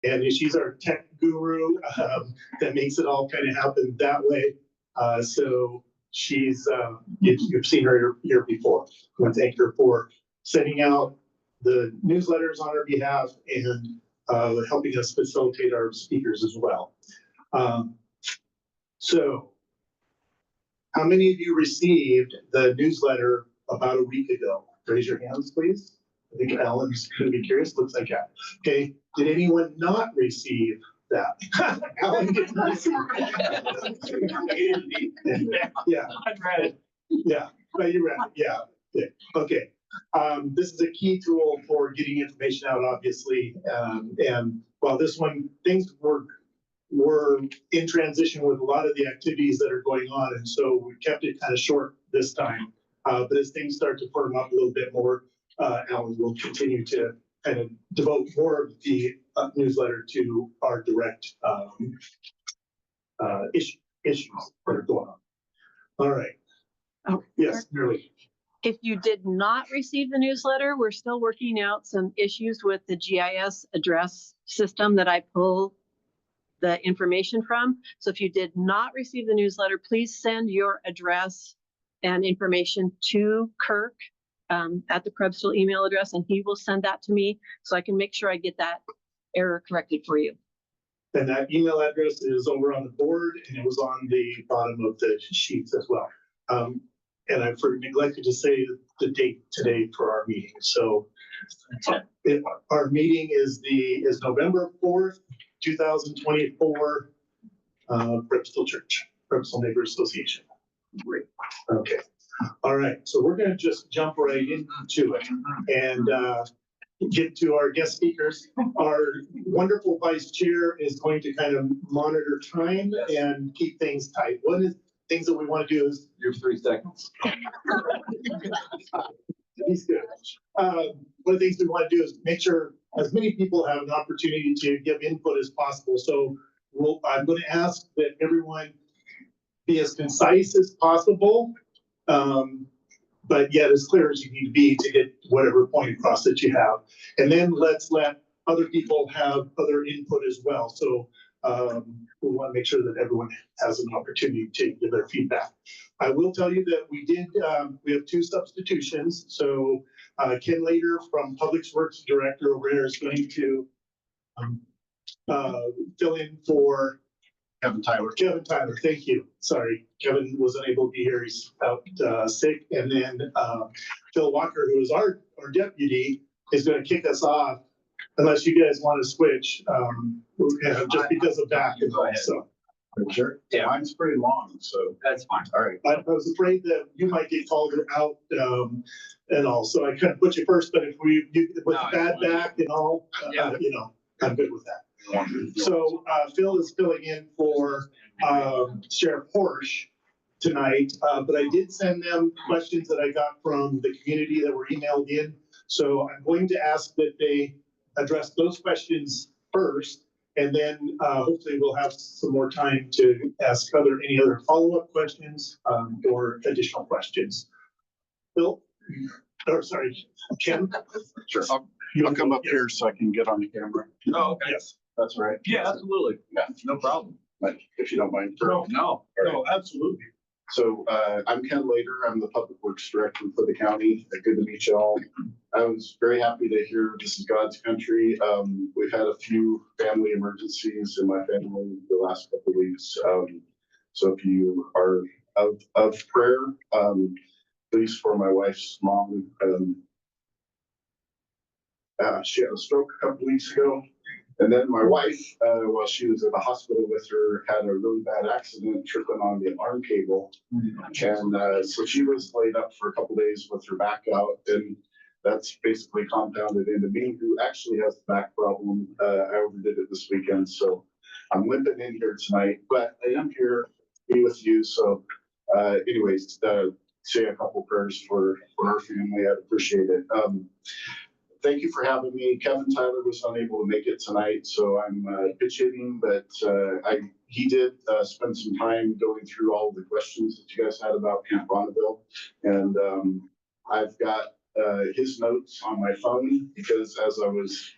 and she's our tech guru that makes it all kind of happen that way. So she's, you've seen her here before. I want to thank her for sending out the newsletters on our behalf and helping us facilitate our speakers as well. So how many of you received the newsletter about a week ago? Raise your hands, please. I think Alan's going to be curious. Looks like that. Okay. Did anyone not receive that? Alan didn't receive it. Yeah. I read it. Yeah. But you read it. Yeah. Yeah. Okay. This is a key tool for getting information out, obviously. And while this one, things were in transition with a lot of the activities that are going on, and so we kept it kind of short this time. But as things start to firm up a little bit more, Alan will continue to kind of devote more of the newsletter to our direct issues that are going on. All right. Oh, yes, Nerly. If you did not receive the newsletter, we're still working out some issues with the GIS address system that I pull the information from. So if you did not receive the newsletter, please send your address and information to Kirk at the Proebstel email address, and he will send that to me so I can make sure I get that error corrected for you. And that email address is over on the board, and it was on the bottom of the sheets as well. And I neglected to say the date today for our meeting. So our meeting is November 4th, 2024, Proebstel Church, Proebstel Neighborhood Association. Great. Okay. All right. So we're going to just jump right into it and get to our guest speakers. Our wonderful vice chair is going to kind of monitor time and keep things tight. One of the things that we want to do is you have 3 seconds. He's good. One of the things we want to do is make sure as many people have an opportunity to give input as possible. So I'm going to ask that everyone be as concise as possible, but yet as clear as you need to be to get whatever point across that you have. And then let's let other people have other input as well. So we want to make sure that everyone has an opportunity to give their feedback. I will tell you that we have 2 substitutions. So Ken Lader from Public Works Director over there is going to fill in for Kevin Tyler. Kevin Tyler, thank you. Sorry, Kevin was unable to be here. He's out sick. And then Phil Walker, who is our deputy, is going to kick us off unless you guys want to switch, just because of back and all. So. Sure. Yeah, mine's pretty long, so that's fine. All right. I was afraid that you might get called out and all, so I kind of put you first. But if with bad back and all, you know, I'm good with that. So Phil is filling in for Sheriff Horsch tonight, but I did send them questions that I got from the community that were emailed in. So I'm going to ask that they address those questions first. And then hopefully we'll have some more time to ask any other follow-up questions or additional questions. Phil, or sorry, Ken. Sure. I'll come up here so I can get on the camera. Oh, okay. Yes, that's right. Yeah, absolutely. Yeah, no problem. But if you don't mind. No, absolutely. So I'm Ken Lader. I'm the Public Works Director for the county. Good to meet you all. I was very happy to hear this is God's country. We've had a few family emergencies in my family the last couple of weeks. So if you are of prayer, please for my wife's mom. She had a stroke a couple of weeks ago. And then my wife, while she was at the hospital with her, had a really bad accident tripping on the alarm cable. And so she was laid up for a couple of days with her back out. And that's basically compounded into me, who actually has the back problem. I overdid it this weekend. So I'm limping in here tonight, but I am here to be with you. So anyways, say a couple prayers for her family. I'd appreciate it. Thank you for having me. Kevin Tyler was unable to make it tonight, so I'm pitch hitting, but he did spend some time going through all of the questions that you guys had about Camp Bonneville. And I've got his notes on my phone because as I was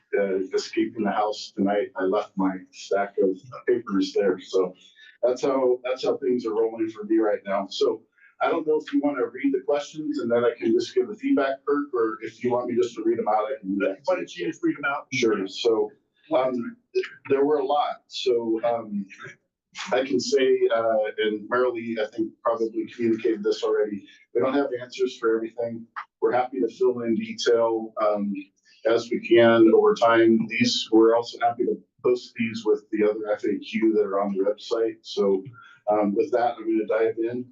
escaping the house tonight, I left my stack of papers there. So that's how things are rolling for me right now. So I don't know if you want to read the questions and then I can just give the feedback, Kirk, or if you want me just to read them out, I can do that. Why don't you just read them out? Sure. So there were a lot. So I can say, and Marilee, I think probably communicated this already. We don't have answers for everything. We're happy to fill in detail as we can over time. We're also happy to post these with the other FAQ that are on the website. So with that, I'm going to dive in.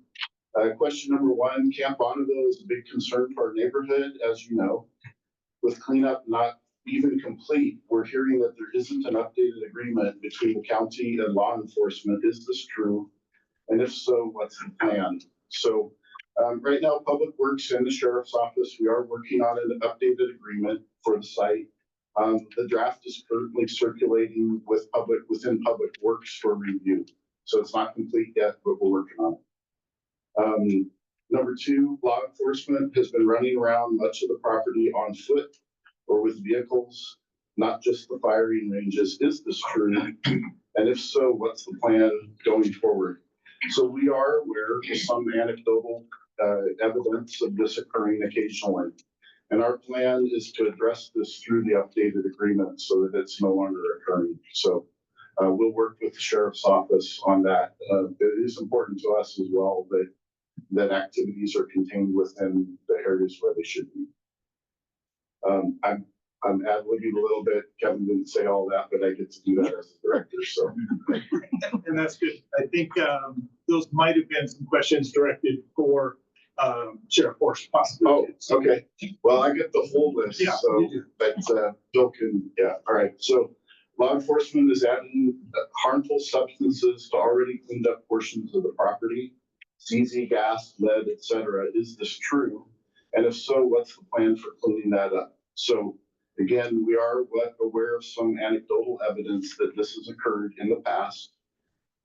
Question number one, Camp Bonneville is a big concern for our neighborhood, as you know. With cleanup not even complete, we're hearing that there isn't an updated agreement between the county and law enforcement. Is this true? And if so, what's the plan? So right now, Public Works and the Sheriff's Office, we are working on an updated agreement for the site. The draft is currently circulating within Public Works for review. So it's not complete yet, but we're working on it. Number two, law enforcement has been running around much of the property on foot or with vehicles, not just the firing ranges. Is this true? And if so, what's the plan going forward? So we are aware of some anecdotal evidence of this occurring occasionally. And our plan is to address this through the updated agreement so that it's no longer occurring. So we'll work with the Sheriff's Office on that. It is important to us as well that activities are contained within the areas where they should be. I'm ad-libbing a little bit. Kevin didn't say all that, but I get to do that as a director, so. And that's good. I think those might have been some questions directed for Sheriff Force possibly. Oh, okay. Well, I get the whole list, Yeah, so you do. that Bill can, yeah, all right. So law enforcement is adding harmful substances to already cleaned up portions of the property, CZ gas, lead, et cetera. Is this true? And if so, what's the plan for cleaning that up? So again, we are aware of some anecdotal evidence that this has occurred in the past.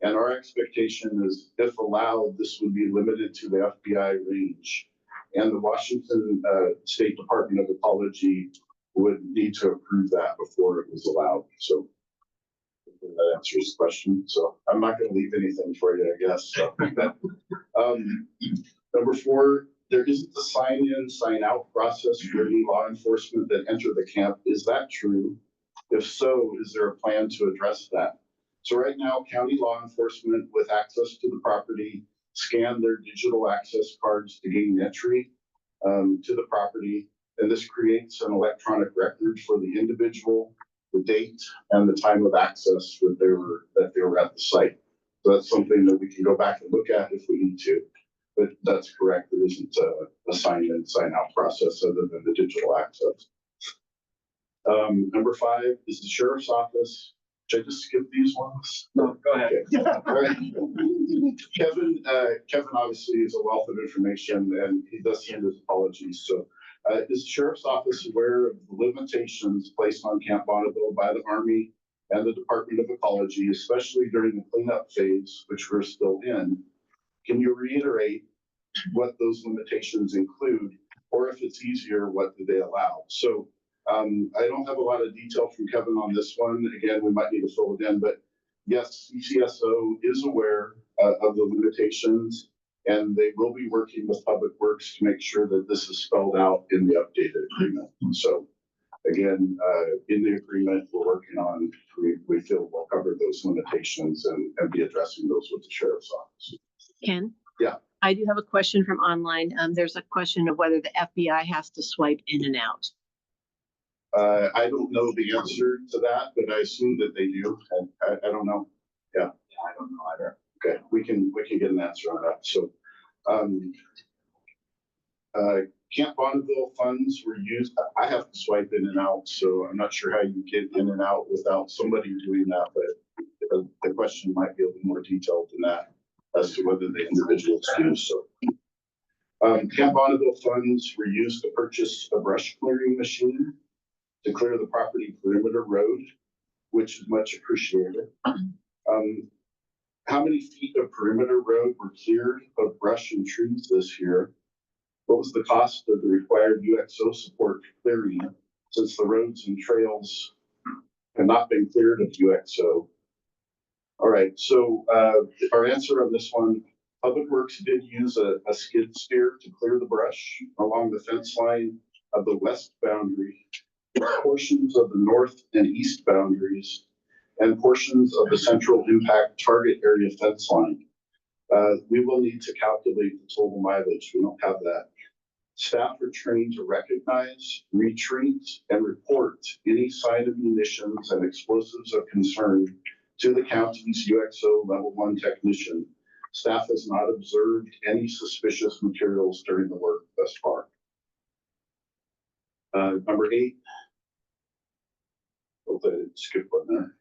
And our expectation is, if allowed, this would be limited to the FBI range. And the Washington State Department of Ecology would need to approve that before it was allowed. So that answers the question. So I'm not going to leave anything for you, I guess. So, number four, there isn't a sign-in, sign-out process for any law enforcement that enter the camp. Is that true? If so, is there a plan to address that? So right now, county law enforcement with access to the property scan their digital access cards to gain entry to the property. And this creates an electronic record for the individual, the date, and the time of access that they were at the site. So that's something that we can go back and look at if we need to. But that's correct. There isn't a sign-in, sign-out process other than the digital access. Number five is the Sheriff's Office. Should I just skip these ones? No, go ahead. Okay. All right. Kevin obviously is a wealth of information and he does send his apologies. So is the Sheriff's Office aware of the limitations placed on Camp Bonneville by the Army and the Department of Ecology, especially during the cleanup phase, which we're still in? Can you reiterate what those limitations include, or if it's easier, what do they allow? So I don't have a lot of detail from Kevin on this one. Again, we might need to fill it in, but yes, CCSO is aware of the limitations, and they will be working with Public Works to make sure that this is spelled out in the updated agreement. So again, in the agreement we're working on, we feel we'll cover those limitations and be addressing those with the Sheriff's Office. Ken? Yeah. I do have a question from online. There's a question of whether the FBI has to swipe in and out. I don't know the answer to that, but I assume that they do. I don't know. Yeah, I don't know either. Okay, we can get an answer on that. So, Camp Bonneville funds were used. I have to swipe in and out, so I'm not sure how you get in and out without somebody doing that. But the question might be a little more detailed than that as to whether the individuals do so. Camp Bonneville funds were used to purchase a brush clearing machine to clear the property perimeter road, which is much appreciated. How many feet of perimeter road were cleared of brush and trees this year? What was the cost of the required UXO support for clearing since the roads and trails have not been cleared of UXO? All right, so our answer on this one, Public Works did use a skid steer to clear the brush along the fence line of the west boundary, portions of the north and east boundaries, and portions of the central impact target area fence line. We will need to calculate the total mileage. We don't have that. Staff are trained to recognize, retreat, and report any sign of munitions and explosives of concern to the county's UXO level 1 technician. Staff has not observed any suspicious materials during the work thus far. Number 8. Hope I didn't skip one there.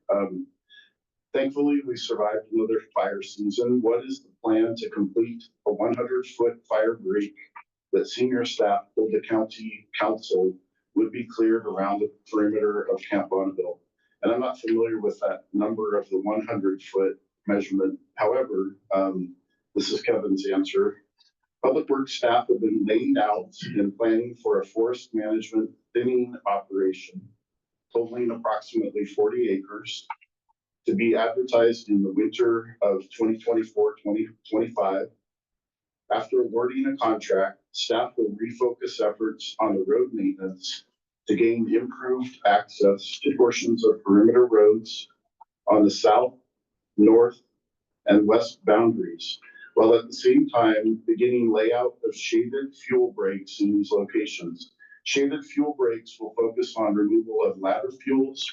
Thankfully, we survived another fire season. What is the plan to complete a 100-foot fire break that senior staff told the county council would be cleared around the perimeter of Camp Bonneville? And I'm not familiar with that number of the 100-foot measurement. However, this is Kevin's answer. Public Works staff have been laying out and planning for a forest management thinning operation totaling approximately 40 acres to be advertised in the winter of 2024-2025. After awarding a contract, staff will refocus efforts on the road maintenance to gain improved access to portions of perimeter roads on the south, north, and west boundaries, while at the same time beginning layout of shaded fuel breaks in these locations. Shaded fuel breaks will focus on removal of ladder fuels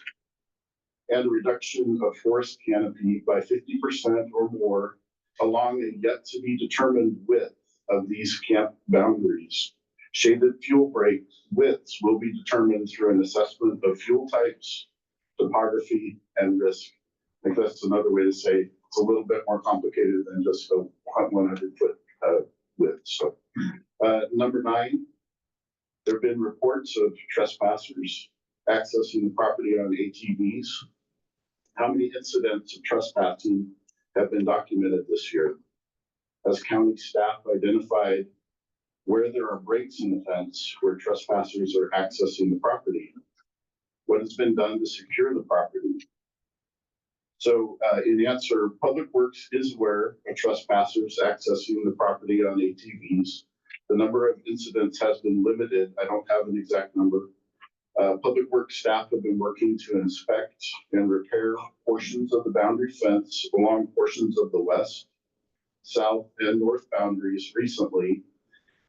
and reduction of forest canopy by 50% or more along a yet to be determined width of these camp boundaries. Shaded fuel break widths will be determined through an assessment of fuel types, topography, and risk. I think that's another way to say it's a little bit more complicated than just a 100-foot width. So, number 9, there have been reports of trespassers accessing the property on ATVs. How many incidents of trespassing have been documented this year? Has county staff identified where there are breaks in the fence where trespassers are accessing the property? What has been done to secure the property? So in answer, Public Works is aware of trespassers accessing the property on ATVs. The number of incidents has been limited. I don't have an exact number. Public Works staff have been working to inspect and repair portions of the boundary fence along portions of the west, south, and north boundaries recently,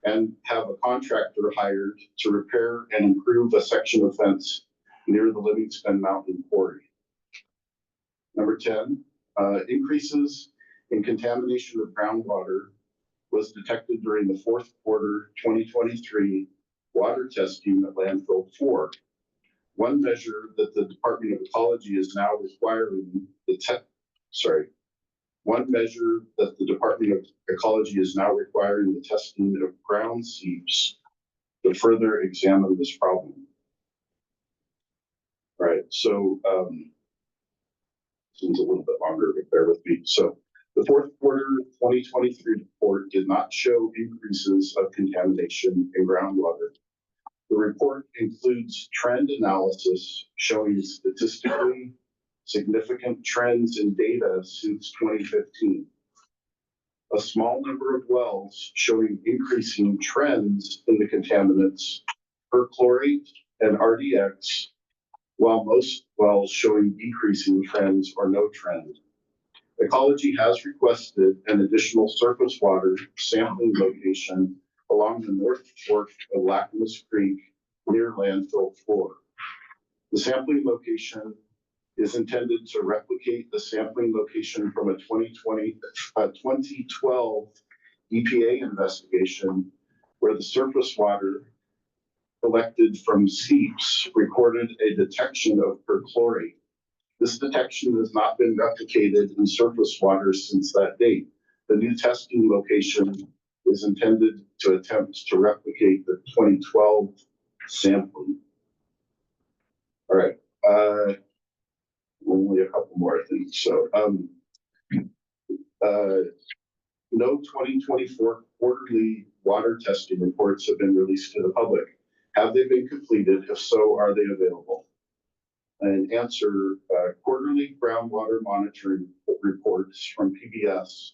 and have a contractor hired to repair and improve a section of fence near the Livingston Mountain Quarry. Number 10, increases in contamination of groundwater was detected during the fourth quarter 2023 water testing at landfill 4. One measure that the Department of Ecology is now requiring One measure that the Department of Ecology is now requiring the testing of ground seeps to further examine this problem. All right, so seems a little bit longer, but bear with me. So the fourth quarter 2023 report did not show increases of contamination in groundwater. The report includes trend analysis showing statistically significant trends in data since 2015. A small number of wells showing increasing trends in the contaminants perchlorate and RDX, while most wells showing decreasing trends or no trend. Ecology has requested an additional surface water sampling location along the north fork of Lacamas Creek near landfill 4. The sampling location is intended to replicate the sampling location from a 2012 EPA investigation where the surface water collected from seeps recorded a detection of perchlorate. This detection has not been replicated in surface water since that date. The new testing location is intended to attempt to replicate the 2012 sampling. All right, only a couple more things. So No 2024 quarterly water testing reports have been released to the public. Have they been completed? If so, are they available? And answer, quarterly groundwater monitoring reports from PBS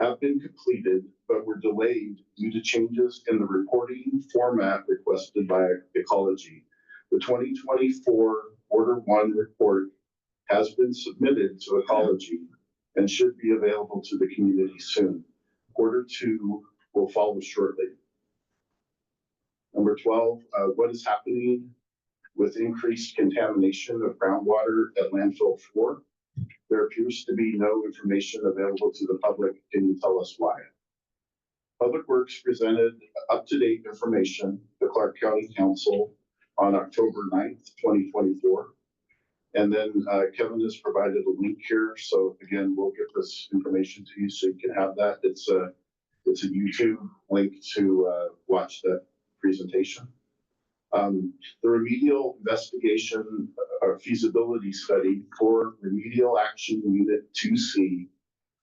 have been completed, but were delayed due to changes in the reporting format requested by Ecology. The 2024 Quarter 1 report has been submitted to Ecology and should be available to the community soon. Quarter 2 will follow shortly. Number 12, what is happening with increased contamination of groundwater at landfill 4? There appears to be no information available to the public. Can you tell us why? Public Works presented up-to-date information to Clark County Council on October 9th, 2024. And then Kevin has provided a link here. So again, we'll get this information to you so you can have that. It's a YouTube link to watch that presentation. The remedial investigation or feasibility study for remedial action unit 2C,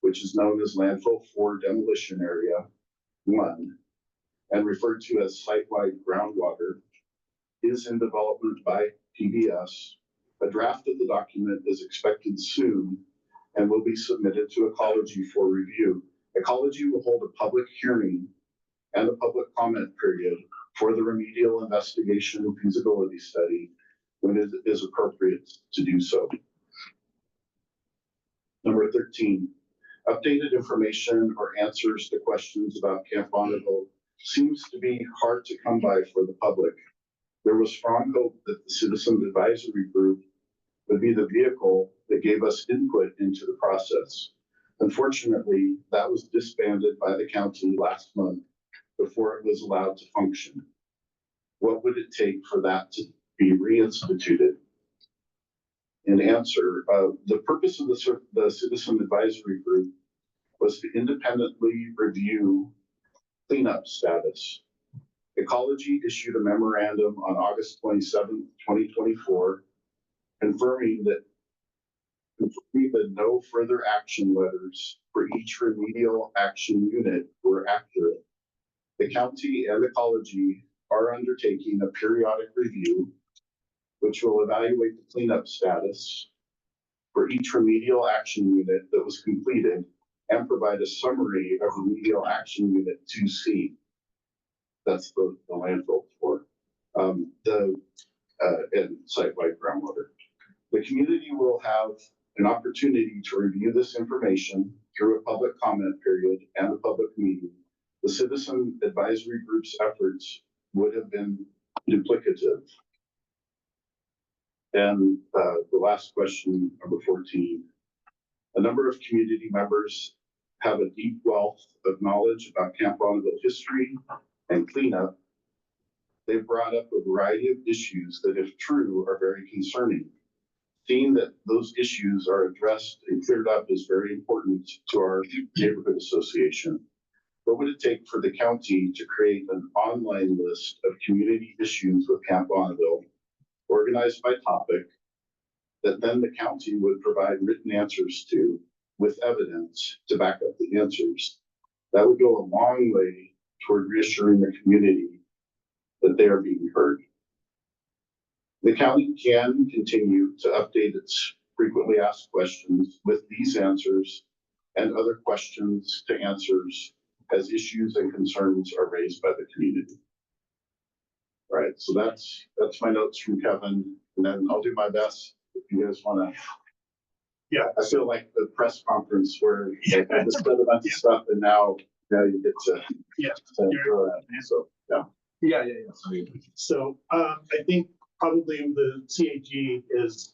which is known as landfill 4 demolition area 1 and referred to as site-wide groundwater, is in development by PBS. A draft of the document is expected soon and will be submitted to Ecology for review. Ecology will hold a public hearing and a public comment period for the remedial investigation and feasibility study when it is appropriate to do so. Number 13, updated information or answers to questions about Camp Bonneville seems to be hard to come by for the public. There was strong hope that the Citizens Advisory Group would be the vehicle that gave us input into the process. Unfortunately, that was disbanded by the county last month before it was allowed to function. What would it take for that to be reinstituted? In answer, the purpose of the Citizen Advisory Group was to independently review cleanup status. Ecology issued a memorandum on August 27, 2024, confirming that no further action letters for each remedial action unit were accurate. The county and Ecology are undertaking a periodic review, which will evaluate the cleanup status for each remedial action unit that was completed and provide a summary of remedial action unit 2C. That's the landfill for and site-wide groundwater. The community will have an opportunity to review this information through a public comment period and a public meeting. The Citizen Advisory Group's efforts would have been duplicative. And the last question, number 14, a number of community members have a deep wealth of knowledge about Camp Bonneville history and cleanup. They've brought up a variety of issues that, if true, are very concerning. Seeing that those issues are addressed and cleared up is very important to our neighborhood association. What would it take for the county to create an online list of community issues with Camp Bonneville, organized by topic, that then the county would provide written answers to with evidence to back up the answers? That would go a long way toward reassuring the community that they are being heard. The county can continue to update its frequently asked questions with these answers and other questions to answers as issues and concerns are raised by the community. All right, so that's my notes from Kevin, and then I'll do my best if you guys want to. Yeah, I feel like the press conference where I just said a bunch of stuff, and now you get to throw that. So yeah. So I think probably the CAG is,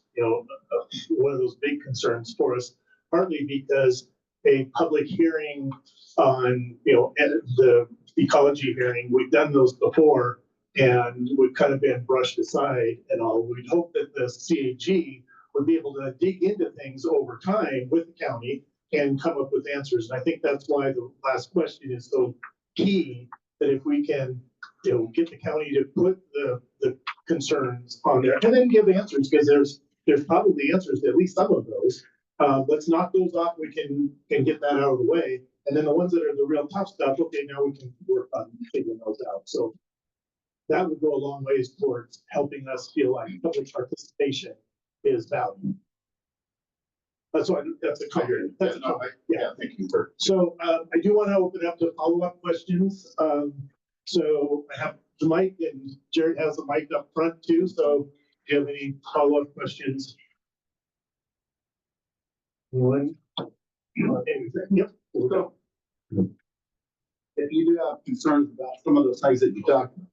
one of those big concerns for us, partly because a public hearing on, the ecology hearing, we've done those before and we've kind of been brushed aside and all. We'd hope that the CAG would be able to dig into things over time with the county and come up with answers. And I think that's why the last question is so key, that if we can, get the county to put the concerns on there and then give answers, because there's probably answers to at least some of those. Let's knock those off. We can get that out of the way. And then the ones that are the real tough stuff, okay, now we can work on figuring those out. So that would go a long ways towards helping us feel like public participation is valued. That's why, that's a comment. That's a comment. Yeah, thank you for. So I do want to open up to follow-up questions. So I have the mic, and Jared has the mic up front too. So if you have any follow-up questions? One. Yep, we'll go. If you do have concerns about some of those things that you talked about.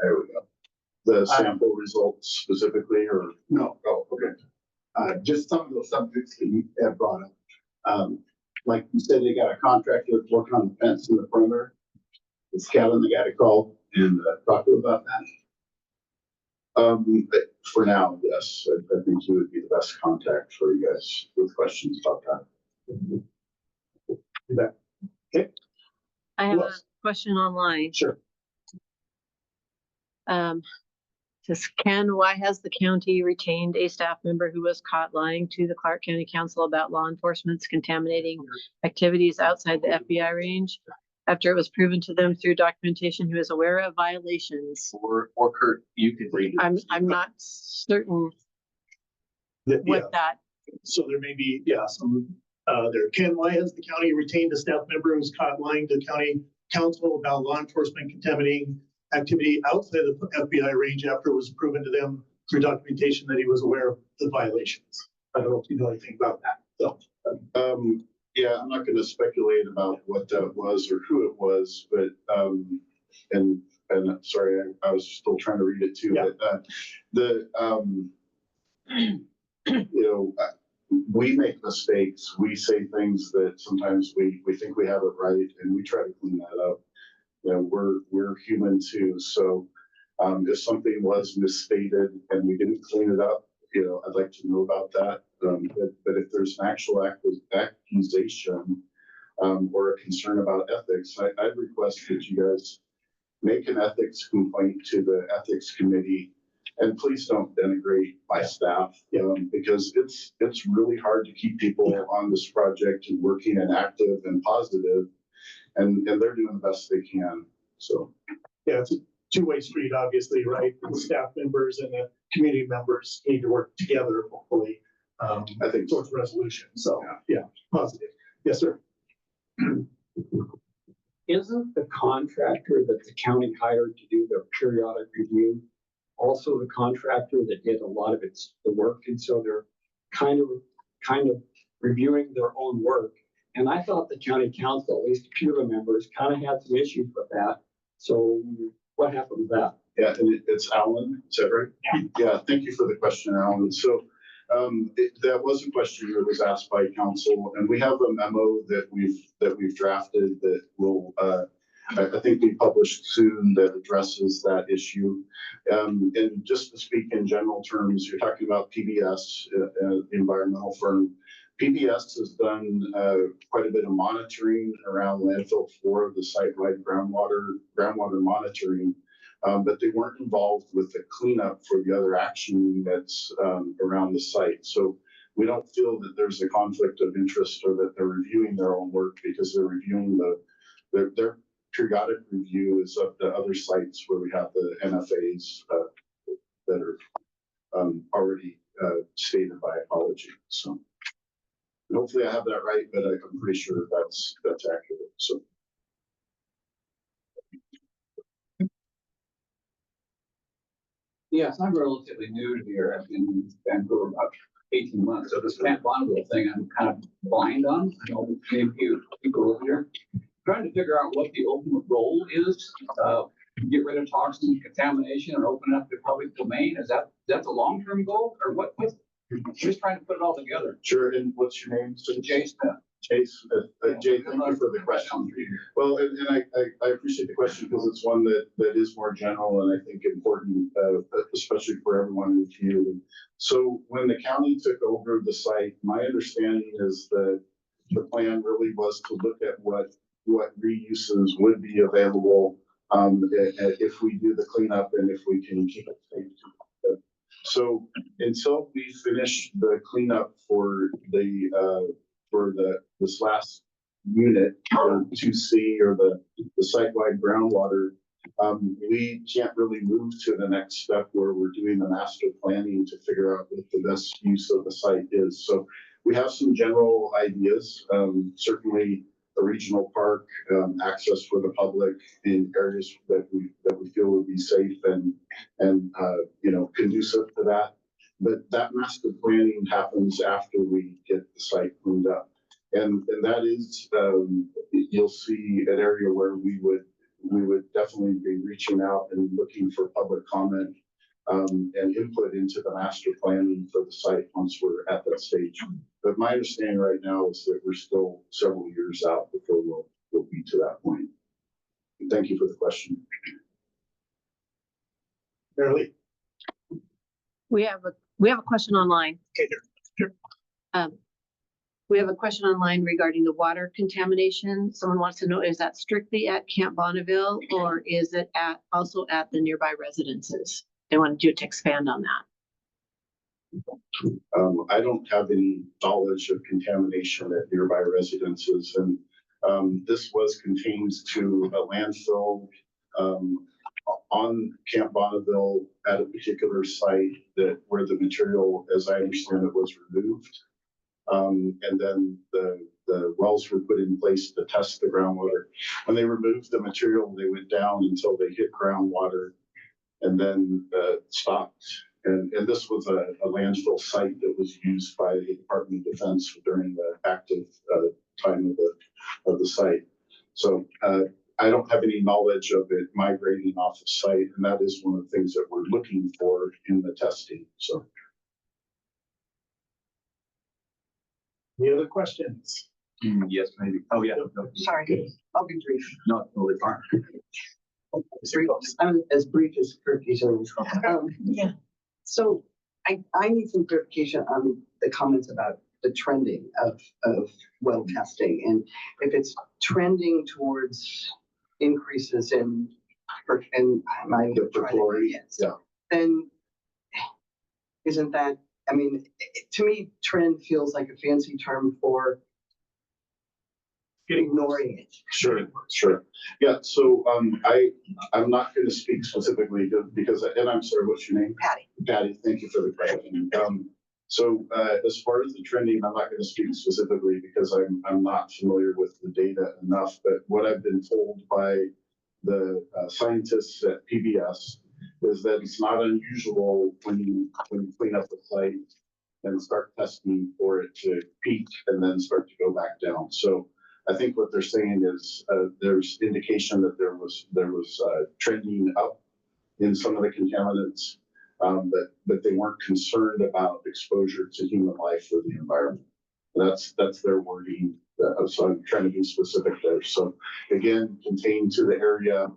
There we go. The sample results specifically, or? No, Oh, okay. just some of those subjects that you have brought up. Like you said, they got a contractor that's working on the fence in the perimeter. Is Kevin the guy to call and talk to about that? For now, yes, I think he would be the best contact for you guys with questions about that. I have Who a else? question online. Sure. Says, why has the county retained a staff member who was caught lying to the Clark County Council about law enforcement's contaminating activities outside the FBI range after it was proven to them through documentation he was aware of violations? Or Kurt, you could read. I'm not certain Yeah, what that, so there may be, some, Ken, why has the county retained a staff member who's caught lying to county council about law enforcement contaminating activity outside the FBI range after it was proven to them through documentation that he was aware of the violations? I don't know if you know anything about that, so. Yeah, I'm not gonna speculate about what that was or who it was, but, and sorry, I was still trying to read it too, Yeah. but, we make mistakes. We say things that sometimes we think we have it right, and we try to clean that up. We're human too. So, if something was misstated and we didn't clean it up, I'd like to know about that. But if there's an actual accusation, or a concern about ethics, I'd request that you guys make an ethics complaint to the ethics committee. And please don't denigrate my staff, because it's really hard to keep people on this project and working and active and positive, and they're doing the best they can. So Yeah, it's a two-way street, obviously, right? The staff members and the community members need to work together, hopefully, I think towards resolution. So, yeah, positive. Yes, sir. Isn't the contractor that the county hired to do their periodic review also the contractor that did a lot of the work? And so they're kind of reviewing their own work. And I thought the county council, at least a few of the members, kind of had some issues with that. So what happened with that? Yeah, and it's Alan, is that right? Yeah, thank you for the question, Alan. So that was a question that was asked by council, and we have a memo that we've drafted that will I think be published soon that addresses that issue. And just to speak in general terms, you're talking about PBS, environmental firm. PBS has done quite a bit of monitoring around landfill 4, the site-wide groundwater monitoring, but they weren't involved with the cleanup for the other action units around the site. So we don't feel that there's a conflict of interest or that they're reviewing their own work, because they're reviewing their periodic review is of the other sites where we have the NFAs that are already stated by ecology. So hopefully I have that right, but I'm pretty sure that's accurate. So. Yes, I'm relatively new to here. I've been in Vancouver about 18 months. So this Camp Bonneville thing, I'm kind of blind on. I know many of you people over here. Trying to figure out what the ultimate goal is. Get rid of toxin contamination and open up the public domain. Is that the long-term goal, or what? Just trying to put it all together. Sure. And what's your name? So Jay Smith. Jay, Jay, thank you for the question. Well, and I appreciate the question, because it's one that is more general and I think important, especially for everyone in the community. So when the county took over the site, my understanding is that the plan really was to look at what reuses would be available if we do the cleanup and if we can keep it safe. So until we finish the cleanup for this last unit, or 2C, or the site-wide groundwater, we can't really move to the next step where we're doing the master planning to figure out what the best use of the site is. So we have some general ideas, certainly a regional park, access for the public in areas that we feel would be safe and conducive to that. But that master planning happens after we get the site cleaned up. And that is, you'll see an area where we would definitely be reaching out and looking for public comment and input into the master planning for the site once we're at that stage. But my understanding right now is that we're still several years out before we'll be to that point. And thank you for the question. Barely. We have a question online. Okay, sure. We have a question online regarding the water contamination. Someone wants to know, is that strictly at Camp Bonneville or is it also at the nearby residences? They wanted you to expand on that. I don't have any knowledge of contamination at nearby residences, and this was contained to a landfill on Camp Bonneville at a particular site where the material, as I understand it, was removed. And then the wells were put in place to test the groundwater. When they removed the material, they went down until they hit groundwater and then stopped. And this was a landfill site that was used by the Department of Defense during the active time of the site. So I don't have any knowledge of it migrating off the site, and that is one of the things that we're looking for in the testing. So. Any other questions? Yes, maybe. Oh, yeah. No, Sorry, I'll be brief. no, totally fine. I'm as brief as Kirky's always. Yeah. So I need some clarification on the comments about the trending of well testing, and if it's trending towards increases in my Perchlorate, yeah. then isn't that, I mean, to me, trend feels like a fancy term for ignoring it. Sure. Yeah, so I'm not going to speak specifically because, and I'm sorry, what's your name? Patty, thank you for the question. So as far as the trending, I'm not going to speak specifically because I'm not familiar with the data enough, but what I've been told by the scientists at PBS is that it's not unusual when you clean up the site and start testing for it to peak and then start to go back down. So I think what they're saying is there's indication that there was trending up in some of the contaminants, but they weren't concerned about exposure to human life or the environment. That's their wording. So I'm trying to be specific there. So again, contained to the area,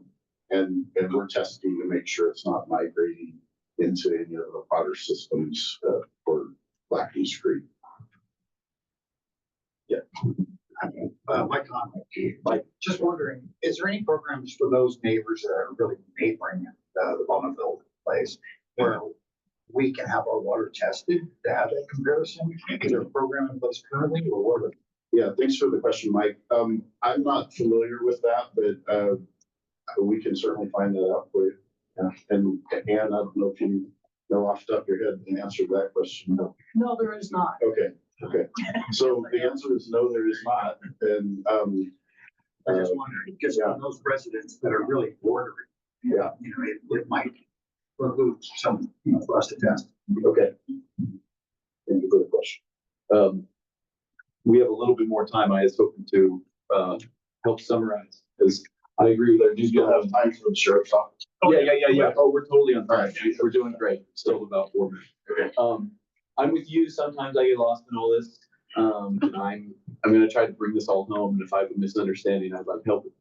and we're testing to make sure it's not migrating into any of the water systems for Black Goose Creek. Yeah. My comment, like, just wondering, is there any programs for those neighbors that are really neighboring the Bonneville place where we can have our water tested to have that comparison? Is there a program in place currently, or what? Yeah, thanks for the question, Mike. I'm not familiar with that, but we can certainly find that out for you. Yeah. And Ann, I don't know if you know off the top of your head the answer to that question. No, there is not. Okay. So the answer is no, there is not. And I just wondering, just on those residents that are really bordering, yeah, it might remove some, for us to test. okay. Thank you for the question. We have a little bit more time. I was hoping to help summarize, because I agree with our You still have time for the sheriff's office. Yeah. Oh, we're totally on time. All right. We're doing great. Still about 4 minutes. Okay. I'm with you. Sometimes I get lost in all this. And I'm going to try to bring this all home. And if I have a misunderstanding, I'm helping.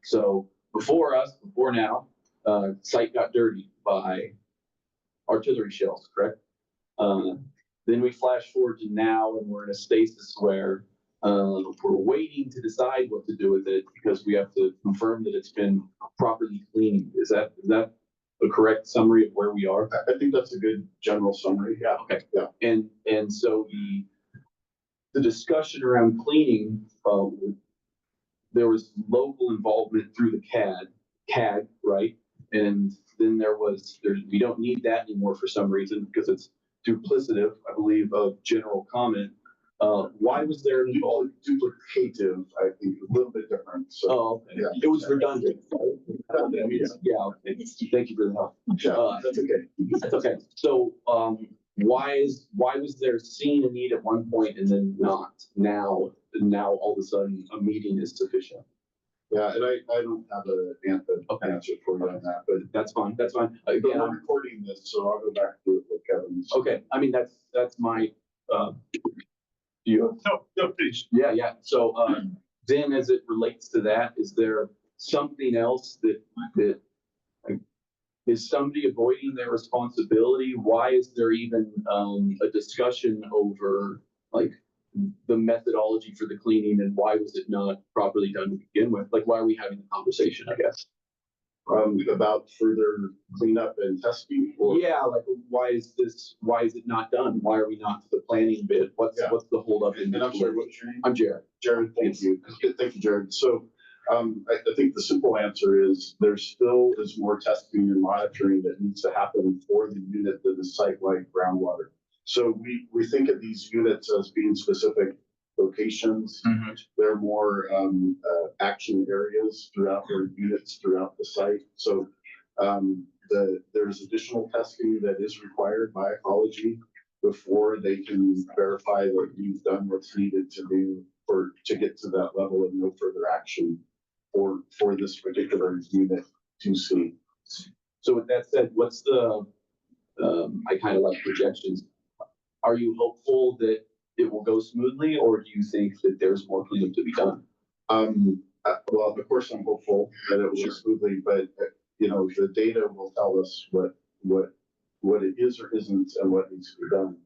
So before now, site got dirty by artillery shells, correct? Then we flash forward to now, and we're in a stasis where we're waiting to decide what to do with it because we have to confirm that it's been properly cleaned. Is that a correct summary of where we are? I think that's a good general summary. Yeah. Okay. Yeah. And so the discussion around cleaning there was local involvement through the CAG, right? And then we don't need that anymore for some reason because it's duplicative, I believe, of general comment. Why was there an involvement? Duplicative, I think, a little bit different, so. Oh, okay. Yeah. It was redundant. Yeah, okay. Thank you for the help. That's okay. That's okay. So, why was there seen a need at one point and then not now? Now all of a sudden a meeting is sufficient. Yeah, and I don't have an answer for you on that, but That's fine. That's fine. again, Again, I'm recording this, so I'll go back to it with Kevin. okay. I mean, that's my, you. No, please. Yeah, yeah. So, then as it relates to that, is there something else that, like, is somebody avoiding their responsibility? Why is there even, a discussion over, like, the methodology for the cleaning and why was it not properly done to begin with? Like, why are we having the conversation, I guess? About further cleanup and testing or. Yeah, like, why is it not done? Why are we not to the planning bit? What's the holdup in And I'm this? sorry, what's your name? I'm Jared. Jared, thank you. Thank you, Jared. So, I think the simple answer is there still is more testing and monitoring that needs to happen for the unit that is site-wide groundwater. So we think of these units as being specific locations. Mhm. They're more, action areas throughout their units throughout the site. So, there's additional testing that is required by ecology before they can verify that you've done what's needed to do to get to that level of no further action for this particular unit to see. So with that said, what's the, I kind of like projections. Are you hopeful that it will go smoothly or do you think that there's more cleanup to be done? Well, of course, I'm hopeful that it will go smoothly, but the data will tell us what it is or isn't and what needs to be done.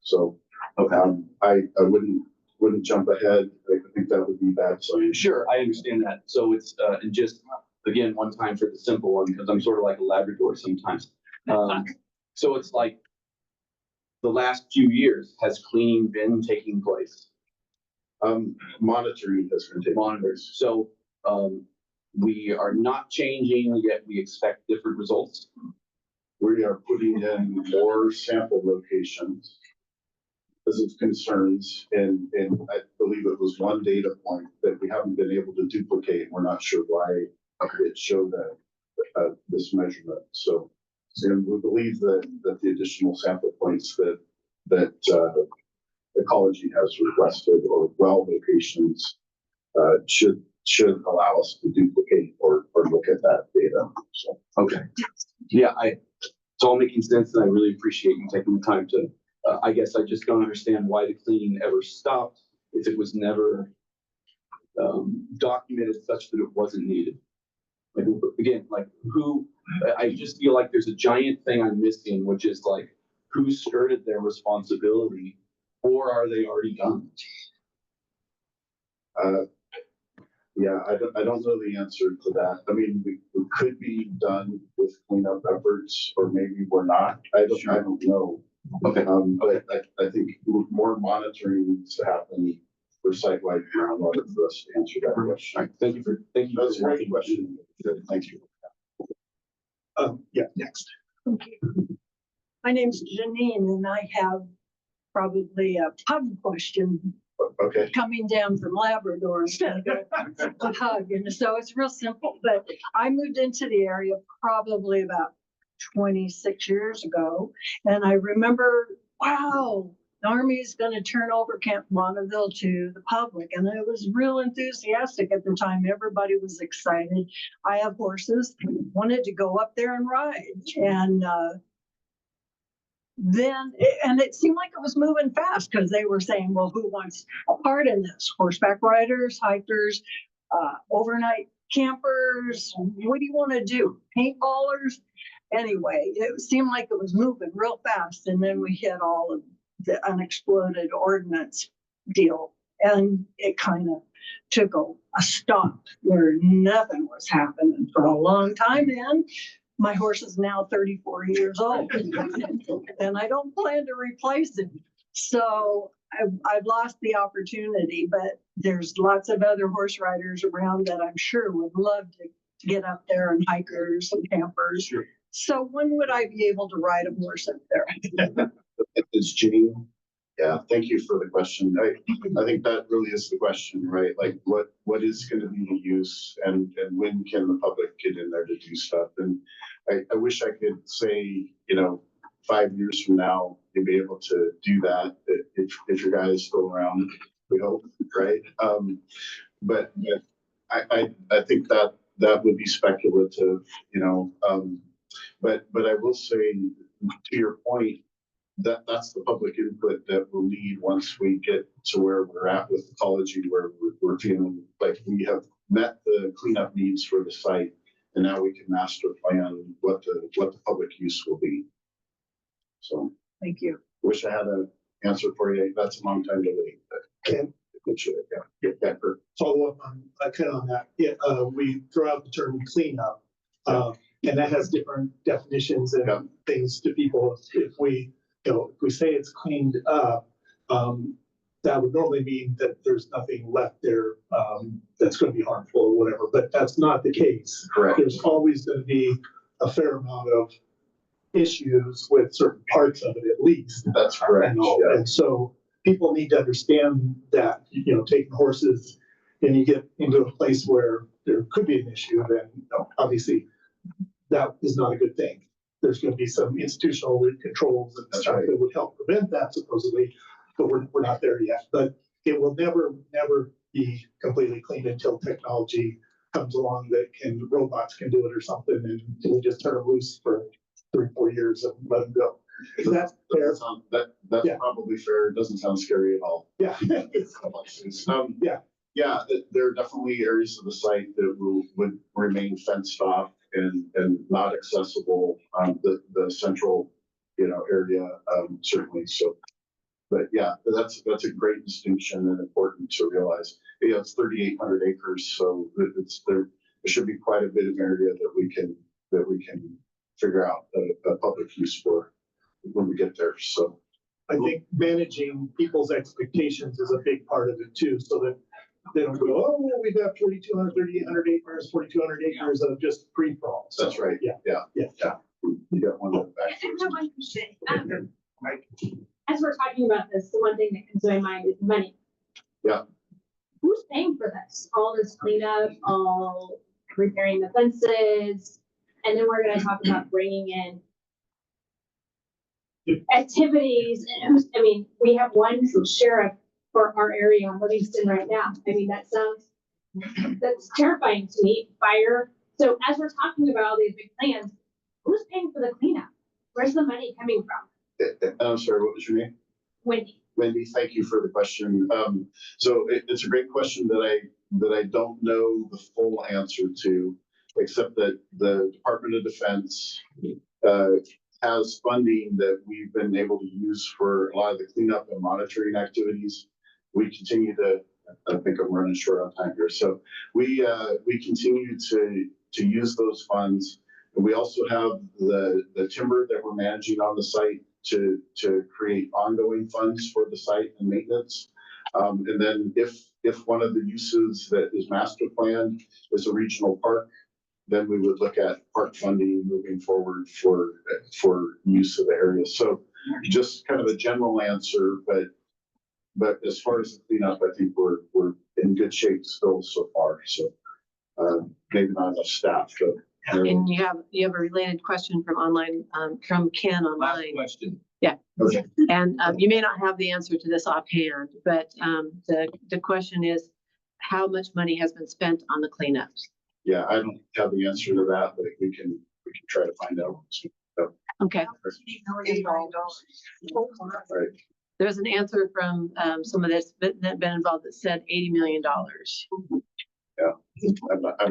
So, I wouldn't jump ahead. I think that would be bad science. Sure, I understand that. So it's, and just, again, one time for the simple one, because I'm sort of like a Labrador sometimes. So it's like the last few years, has cleaning been taking place? Monitoring has been taken. Monitors. So, we are not changing, yet we expect different results. We are putting in more sample locations because of concerns, and I believe it was one data point that we haven't been able to duplicate. We're not sure why it showed this measurement. So, and we believe that the additional sample points that ecology has requested or well locations should allow us to duplicate or look at that data. So, Okay. Yeah, it's all making sense and I really appreciate you taking the time to, I guess I just don't understand why the cleaning ever stopped if it was never documented such that it wasn't needed. Like, again, like I just feel like there's a giant thing I'm missing, which is like, who skirted their responsibility or are they already done? Yeah, I don't know the answer to that. I mean, we could be done with cleanup efforts, or maybe we're not. I don't know. Okay. But I think more monitoring needs to happen for site-wide groundwater for us to answer that question. All right. Thank you. That's a great question. Thank you. Yeah, next. Okay. My name's Janine and I have probably a pug question Okay. coming down from Labrador instead of a hug. And so it's real simple, but I moved into the area probably about 26 years ago. And I remember, wow, the Army is going to turn over Camp Bonneville to the public. And I was real enthusiastic at the time. Everybody was excited. I have horses, wanted to go up there and ride. And and it seemed like it was moving fast because they were saying, well, who wants a part in this? Horseback riders, hikers, overnight campers. What do you want to do? Paintballers? Anyway, it seemed like it was moving real fast. And then we hit all of the unexploded ordnance deal. And it kind of took a stop where nothing was happening for a long time. And my horse is now 34 years old and I don't plan to replace him. So I've lost the opportunity, but there's lots of other horse riders around that I'm sure would love to get up there, and hikers and campers. Sure. So when would I be able to ride a horse up there? It's Jean. Yeah, thank you for the question. I think that really is the question, right? Like what is gonna be the use and when can the public get in there to do stuff? And I wish I could say, 5 years from now, you'll be able to do that if your guy is still around, we hope, right? But I think that would be speculative, but I will say, to your point, that's the public input that we'll need once we get to where we're at with ecology, where we're feeling like we have met the cleanup needs for the site. And now we can master plan what the public use will be. So Thank you. wish I had an answer for you. That's a long time to wait, but it should, yeah. Follow up on, kind of on that. Yeah, we throw out the term cleanup. And that has different definitions and Yeah. things to people. If we say it's cleaned up, that would normally mean that there's nothing left there, that's gonna be harmful or whatever, but that's not the case. Correct. There's always gonna be a fair amount of issues with certain parts of it at least. That's correct. Yeah. And so people need to understand that, taking horses and you get into a place where there could be an issue, then obviously that is not a good thing. There's going to be some institutional controls and That's stuff right. that would help prevent that supposedly, but we're not there yet. But it will never be completely clean until technology comes along that robots can do it or something, and we just turn them loose for 3-4 years and let them go. Is that fair? That's Yeah. probably fair. It doesn't sound scary at all. Yeah. Yeah, there are definitely areas of the site that would remain fenced off and not accessible, the central, area, certainly. So, but yeah, that's a great distinction and important to realize. Yeah, it's 3,800 acres, so there should be quite a bit of area that we can figure out a public use for when we get there. So I think managing people's expectations is a big part of it too, so that they don't go, oh, well, we've got 4,200, 3,800 acres, 4,200 acres of just free for all. that's right. Yeah. You got one of the back. I have one question. As we're talking about this, the one thing that comes to my mind is money. Yeah. Who's paying for this? All this cleanup, all repairing the fences, and then we're gonna talk about bringing in activities. And we have one sheriff for our area on Livingston right now. That's terrifying to me. Fire. So as we're talking about all these big plans, who's paying for the cleanup? Where's the money coming from? I'm sorry, what was your name? Wendy. Thank you for the question. So it's a great question that I don't know the full answer to, except that the Department of Defense has funding that we've been able to use for a lot of the cleanup and monitoring activities. We continue to, I think I'm running short on time here. So we continue to use those funds. And we also have the timber that we're managing on the site to create ongoing funds for the site and maintenance. And then if one of the uses that is master planned is a regional park, then we would look at park funding moving forward for use of the area. So just kind of a general answer, but as far as the cleanup, I think we're in good shape still so far. So maybe not enough staff, but. And you have a related question from online, from Ken Last online. question. Okay. And you may not have the answer to this offhand, but the question is, how much money has been spent on the cleanups? Yeah, I don't have the answer to that, but we can try to find out. Okay, Right. there's an answer from some of this that been involved that said $80 million. I'm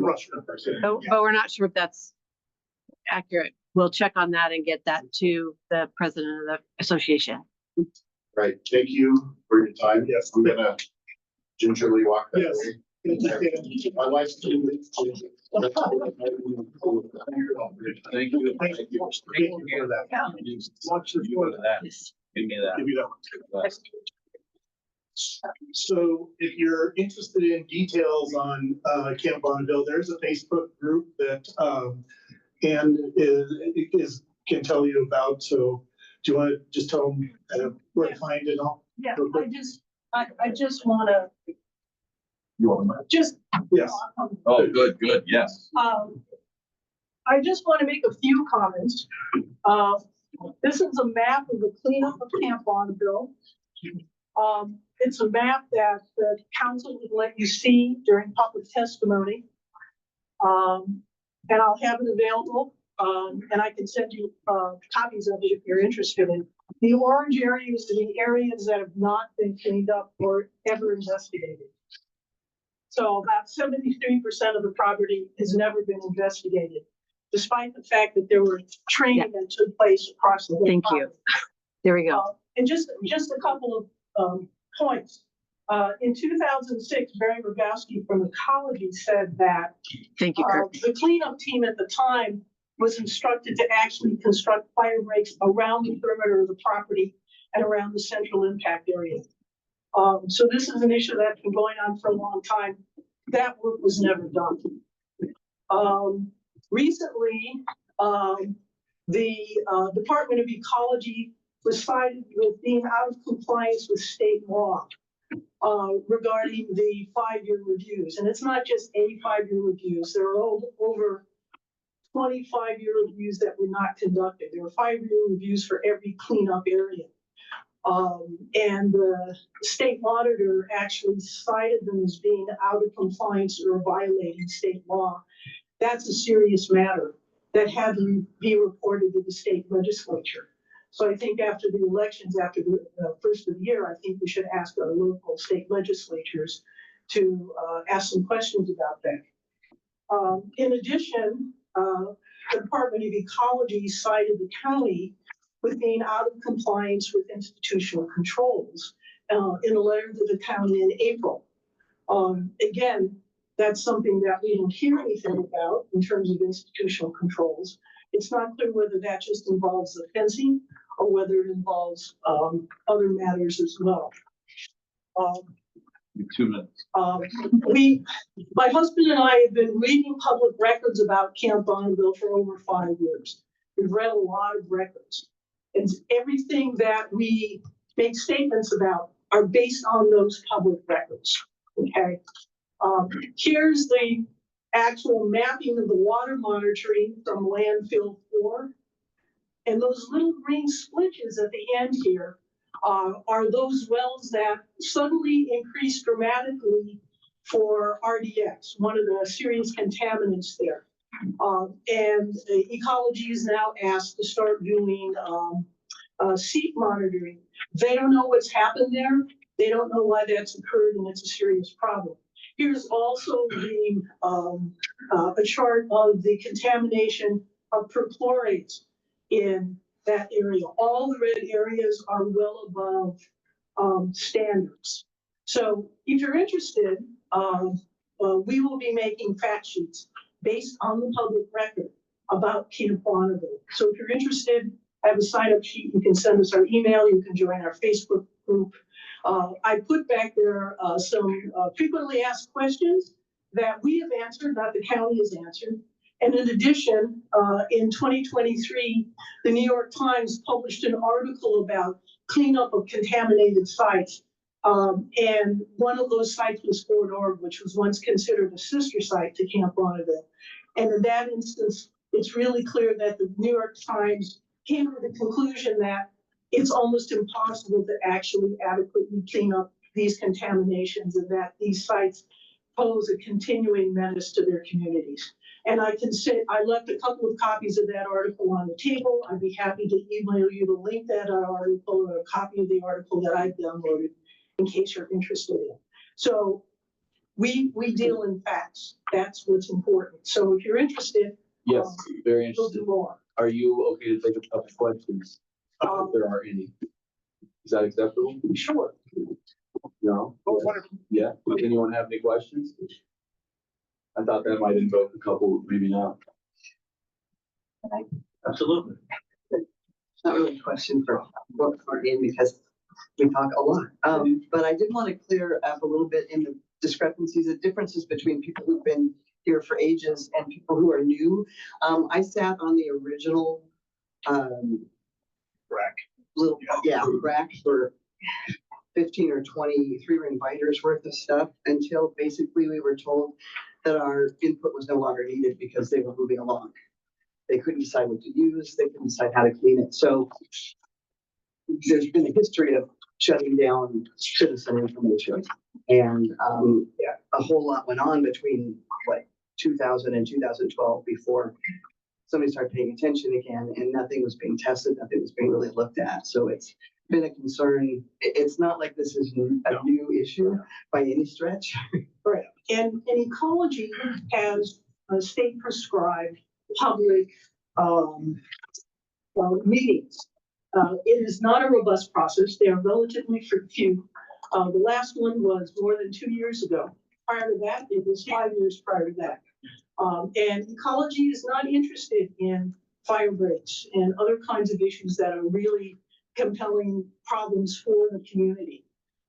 not sure. But we're not sure if that's accurate. We'll check on that and get that to the president of the association. Right. Thank you for your time. Yes. I'm gonna gingerly walk that Yes. way. My wife's. Thank you. Thank you for that. Watch the view of that. Give me that. Give you that one. So if you're interested in details on Camp Bonneville, there's a Facebook group that Ann can tell you about. So do you want to just tell them where to find it all? Yeah, I just wanna, You want to? just. Yes. Oh, good, yes. I just want to make a few comments. This is a map of the cleanup of Camp Bonneville. It's a map that the council would let you see during public testimony. And I'll have it available, and I can send you copies of it if you're interested in. The orange areas are the areas that have not been cleaned up or ever investigated. So about 73% of the property has never been investigated, despite the fact that there were training that took place across the whole Thank you. property. There we go. And just a couple of points. In 2006, Barry Rogowski from Ecology said that Thank you, Kurt. the cleanup team at the time was instructed to actually construct fire breaks around the perimeter of the property and around the central impact area. So this is an issue that's been going on for a long time. That work was never done. Recently, the Department of Ecology was cited with being out of compliance with state law regarding the 5-year reviews. And it's not just a 5-year reviews. There are over 25-year reviews that were not conducted. There were 5-year reviews for every cleanup area. And the state auditor actually cited them as being out of compliance or violating state law. That's a serious matter that had to be reported to the state legislature. So I think after the elections, after the first of the year, I think we should ask our local state legislatures to ask some questions about that. In addition, the Department of Ecology cited the county with being out of compliance with institutional controls in a letter to the county in April. Again, that's something that we don't hear anything about in terms of institutional controls. It's not clear whether that just involves the fencing or whether it involves other matters as well. 2 minutes. My husband and I have been reading public records about Camp Bonneville for over 5 years. We've read a lot of records. And everything that we make statements about are based on those public records, okay? Here's the actual mapping of the water monitoring from landfill 4. And those little green splitches at the end here are those wells that suddenly increased dramatically for RDX, one of the serious contaminants there. And Ecology is now asked to start doing seep monitoring. They don't know what's happened there. They don't know why that's occurred, and it's a serious problem. Here's also the a chart of the contamination of perchlorates in that area. All the red areas are well above standards. So if you're interested, we will be making fact sheets based on the public record about Camp Bonneville. So if you're interested, I have a sign-up sheet. You can send us our email. You can join our Facebook group. I put back there some frequently asked questions that we have answered, not the county has answered. And in addition, in 2023, the New York Times published an article about cleanup of contaminated sites. And one of those sites was Fort Ord, which was once considered a sister site to Camp Bonneville. And in that instance, it's really clear that the New York Times came to the conclusion that it's almost impossible to actually adequately clean up these contaminations and that these sites pose a continuing menace to their communities. And I can say, I left a couple of copies of that article on the table. I'd be happy to email you the link to that article or a copy of the article that I've downloaded in case you're interested in. So we deal in facts. That's what's important. So if you're interested, Yes, very we'll interesting. do more. Are you okay to take a couple questions? If there are any. Is that acceptable? Sure. No? Yeah, does anyone have any questions? I thought that might invoke a couple, maybe not. Okay. Absolutely. It's not really a question for Ian because We talk a lot. But I did want to clear up a little bit in the discrepancies, the differences between people who've been here for ages and people who are new. I sat on the original, Rack. rack for 15 or 23 inviters worth of stuff until basically we were told that our input was no longer needed because they were moving along. They couldn't decide what to use. They couldn't decide how to clean it. So there's been a history of shutting down citizen information. And a whole lot went on between 2000 and 2012 before somebody started paying attention again, and nothing was being tested, nothing was being really looked at. So it's been a concern. It's not like this is a new issue by any stretch. Right. And ecology has a state prescribed public meetings. It is not a robust process. They are relatively few. The last one was more than 2 years ago. Prior to that, it was 5 years prior to that. And ecology is not interested in fire breaks and other kinds of issues that are really compelling problems for the community.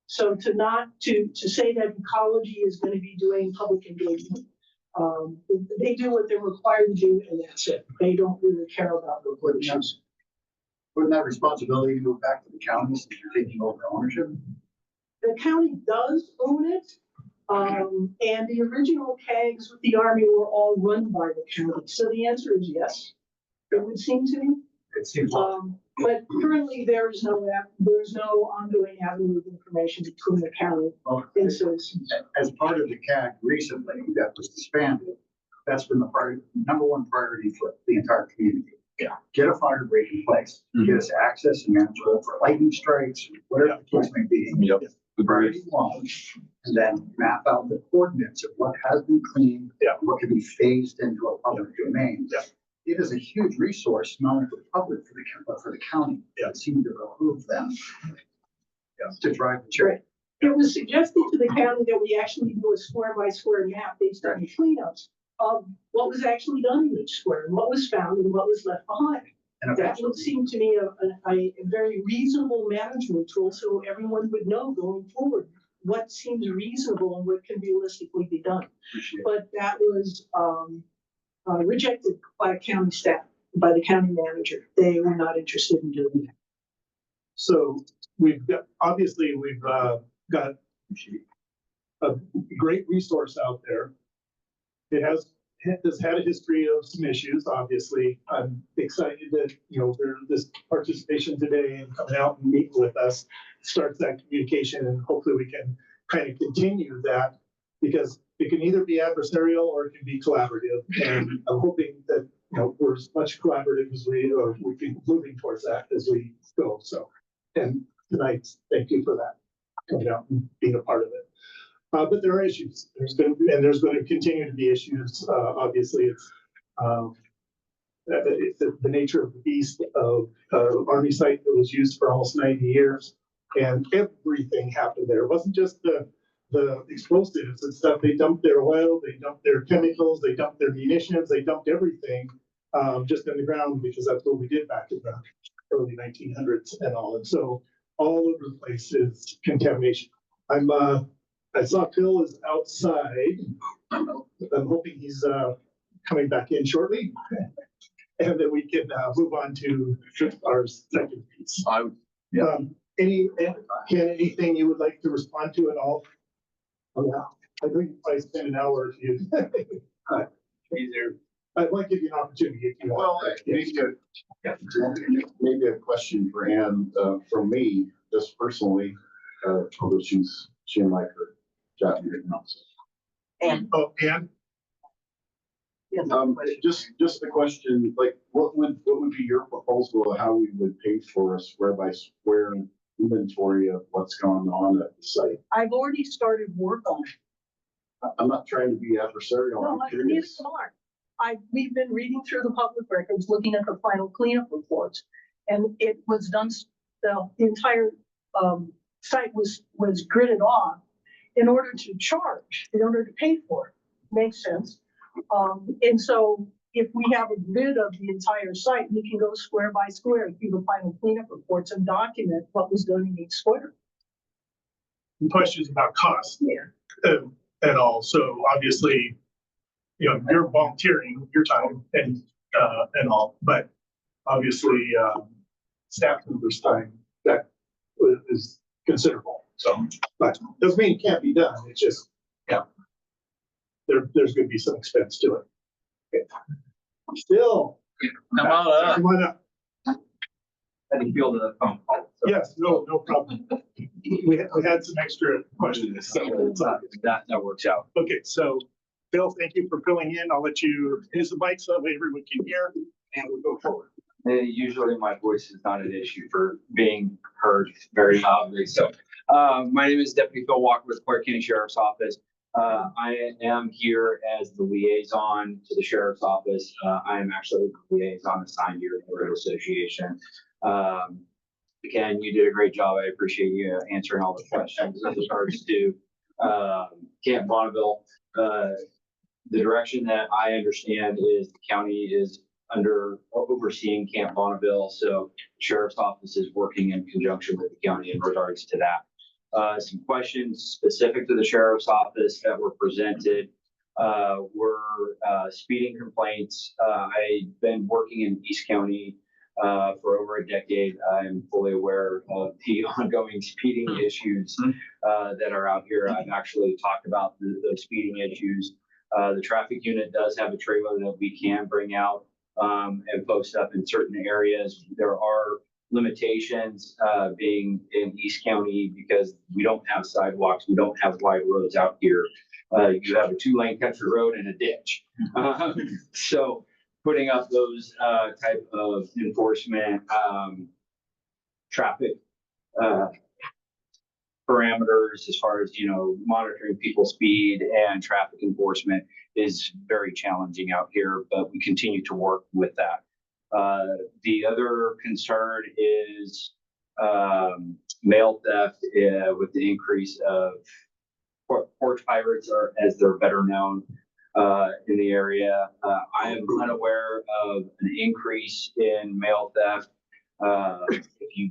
So to say that ecology is going to be doing public engagement, they do what they're required to do, and that's it. They don't really care about the issues. Wouldn't that responsibility move back to the county since you're taking over ownership? The county does own it. And the original kegs with the Army were all run by the county. So the answer is yes, it would seem to me. It seems But currently there is no ongoing avenue of information between the county and citizens. as part of the CAG recently that was disbanded, that's been the number one priority for the entire community. Yeah. Get a fire break in place, get us access and management for lightning strikes, whatever the case may be. Yep. Priority one, and then map out the coordinates of what has been cleaned, what can be phased into a public domain. Yeah. It is a huge resource, not only for the public, but for the county. It seemed to behoove them to drive the train. It was suggested to the county that we actually do a square by square map based on the cleanups of what was actually done in each square, and what was found and what was left behind. And That would seem to me a very reasonable management tool, so everyone would know going forward what seems reasonable and what can realistically be done. But that was rejected by county staff, by the county manager. They were not interested in doing that. So we've got got a great resource out there. It has had a history of some issues, obviously. I'm excited that, this participation today and coming out and meeting with us starts that communication, and hopefully we can kind of continue that, because it can either be adversarial or it can be collaborative. And I'm hoping that, we're as much collaborative as we can moving towards that as we go. So, and tonight, thank you for that, coming out and being a part of it. But there are issues. There's going to continue to be issues. Obviously, it's the nature of the beast of Army site that was used for almost 90 years, and everything happened there. It wasn't just the explosives and stuff. They dumped their oil, they dumped their chemicals, they dumped their munitions, they dumped everything just in the ground, because that's what we did back in the early 1900s and all. And so all over the place is contamination. I saw Phil is outside. I'm hoping he's coming back in shortly, and that we can move on to our second piece. Anything you would like to respond to at all? Oh, yeah. I think I spend an hour with you. I might give you an opportunity if you want. Well, maybe a question for Ann, from me, just personally, although she and Mike are chatting right now. And Ann? Just the question, like, what would be your proposal of how we would pay for a square by square inventory of what's going on at the site? I've already started work on it. I'm not trying to be adversarial. No, I'm curious. we've been reading through the public records, looking at the final cleanup reports, and it was done, the entire site was gridded off in order to charge, in order to pay for it. Makes sense. And so if we have a grid of the entire site, we can go square by square through the final cleanup reports and document what was done in each square. Questions about cost Yeah. and all. So obviously, you know, you're volunteering your time and all, but obviously, staff members' time, that is considerable. So, but doesn't mean it can't be done. It's just, yeah, there's going to be some expense to it. Okay. Still, Come on up. come on up. How do you feel to the phone call? Yes, no problem. We had some extra questions. So, That works out. okay, so Bill, thank you for filling in. I'll let you use the mic so that way everyone can hear, and we'll go forward. Usually my voice is not an issue for being heard very loudly. So my name is Deputy Phil Walker with Clark County Sheriff's Office. I am here as the liaison to the Sheriff's Office. I am actually the liaison assigned here to the Neighborhood Association. Again, you did a great job. I appreciate you answering all the questions in regards to Camp Bonneville. The direction that I understand is the county is overseeing Camp Bonneville. So Sheriff's Office is working in conjunction with the county in regards to that. Some questions specific to the Sheriff's Office that were presented were speeding complaints. I've been working in East County for over a decade. I'm fully aware of the ongoing speeding issues that are out here. I've actually talked about the speeding issues. The traffic unit does have a trailer that we can bring out and post up in certain areas. There are limitations being in East County because we don't have sidewalks. We don't have wide roads out here. You have a 2-lane country road and a ditch. So putting up those type of enforcement traffic parameters as far as, you know, monitoring people's speed and traffic enforcement is very challenging out here, but we continue to work with that. The other concern is mail theft with the increase of porch pirates, or as they're better known in the area. I am unaware of an increase in mail theft. If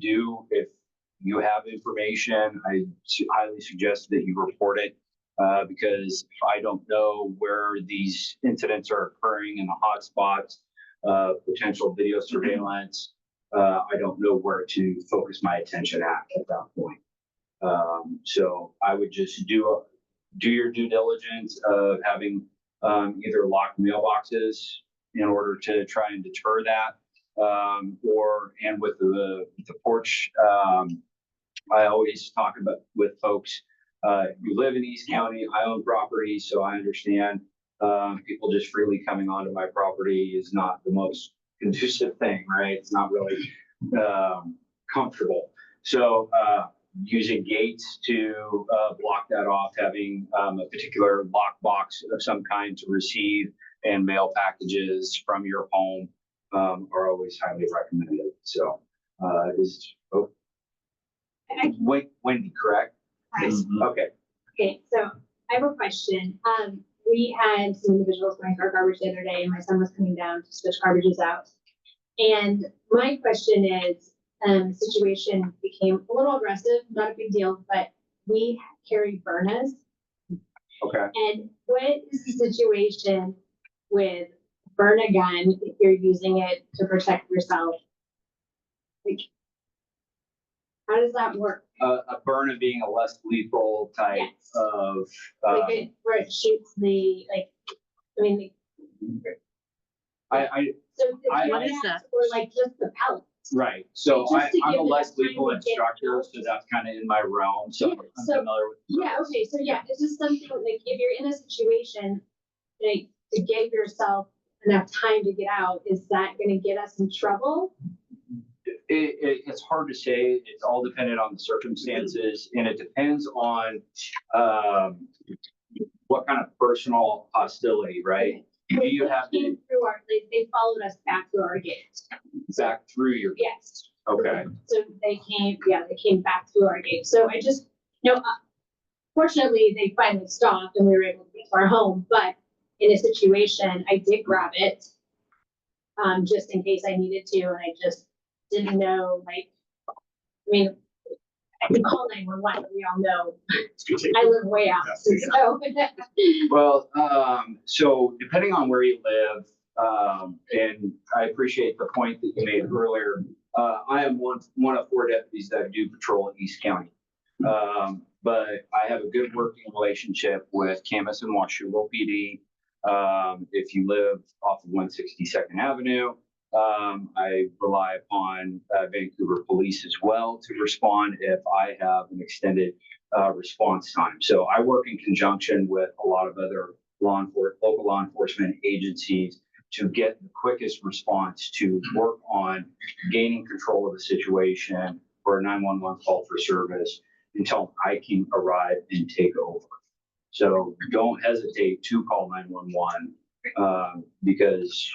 you have information, I highly suggest that you report it because if I don't know where these incidents are occurring in the hot spots, potential video surveillance, I don't know where to focus my attention at that point. So I would just do your due diligence of having either locked mailboxes in order to try and deter that, and with the porch. I always talk about with folks, you live in East County, I own property, so I understand people just freely coming onto my property is not the most conducive thing, right? It's not really comfortable. So using gates to block that off, having a particular lockbox of some kind to receive and mail packages from your home are always highly recommended. So Wendy, correct? Right. Okay. Okay, so I have a question. We had some individuals going through our garbage the other day, and my son was coming down to switch garbages out. And my question is, the situation became a little aggressive, not a big deal, but we carry Byrnas. Okay. And what is the situation with burn a gun if you're using it to protect yourself? Like, how does that work? A Byrna being a less lethal type Yes. of. Where it shoots the, like, I mean. So the What is that? Or like just the pellets? Right, so Just to I'm give a it less time lethal to get instructor, out. so that's kind of in my realm, so Yeah, I'm so- familiar with. Yeah, okay, so yeah, it's just something like if you're in a situation, like to give yourself enough time to get out, is that gonna get us in trouble? It's hard to say. It's all dependent on the circumstances, and it depends on what kind of personal hostility, right? Do you have to Came through our, they followed us back through our gate. back through your? Yes. Okay. So they came back through our gate. So I just, fortunately, they finally stopped and we were able to get to our home. But in a situation, I did grab it just in case I needed to, and I just didn't know, like, I mean, I could call 911, we all know, I live way out, so. Well, so depending on where you live, and I appreciate the point that you made earlier. I am one of 4 deputies that do patrol in East County. But I have a good working relationship with Camas and Washougal PD. If you live off of 162nd Avenue, I rely upon Vancouver Police as well to respond if I have an extended response time. So I work in conjunction with a lot of other local law enforcement agencies to get the quickest response to work on gaining control of the situation for a 911 call for service until I can arrive and take over. So don't hesitate to call 911 because,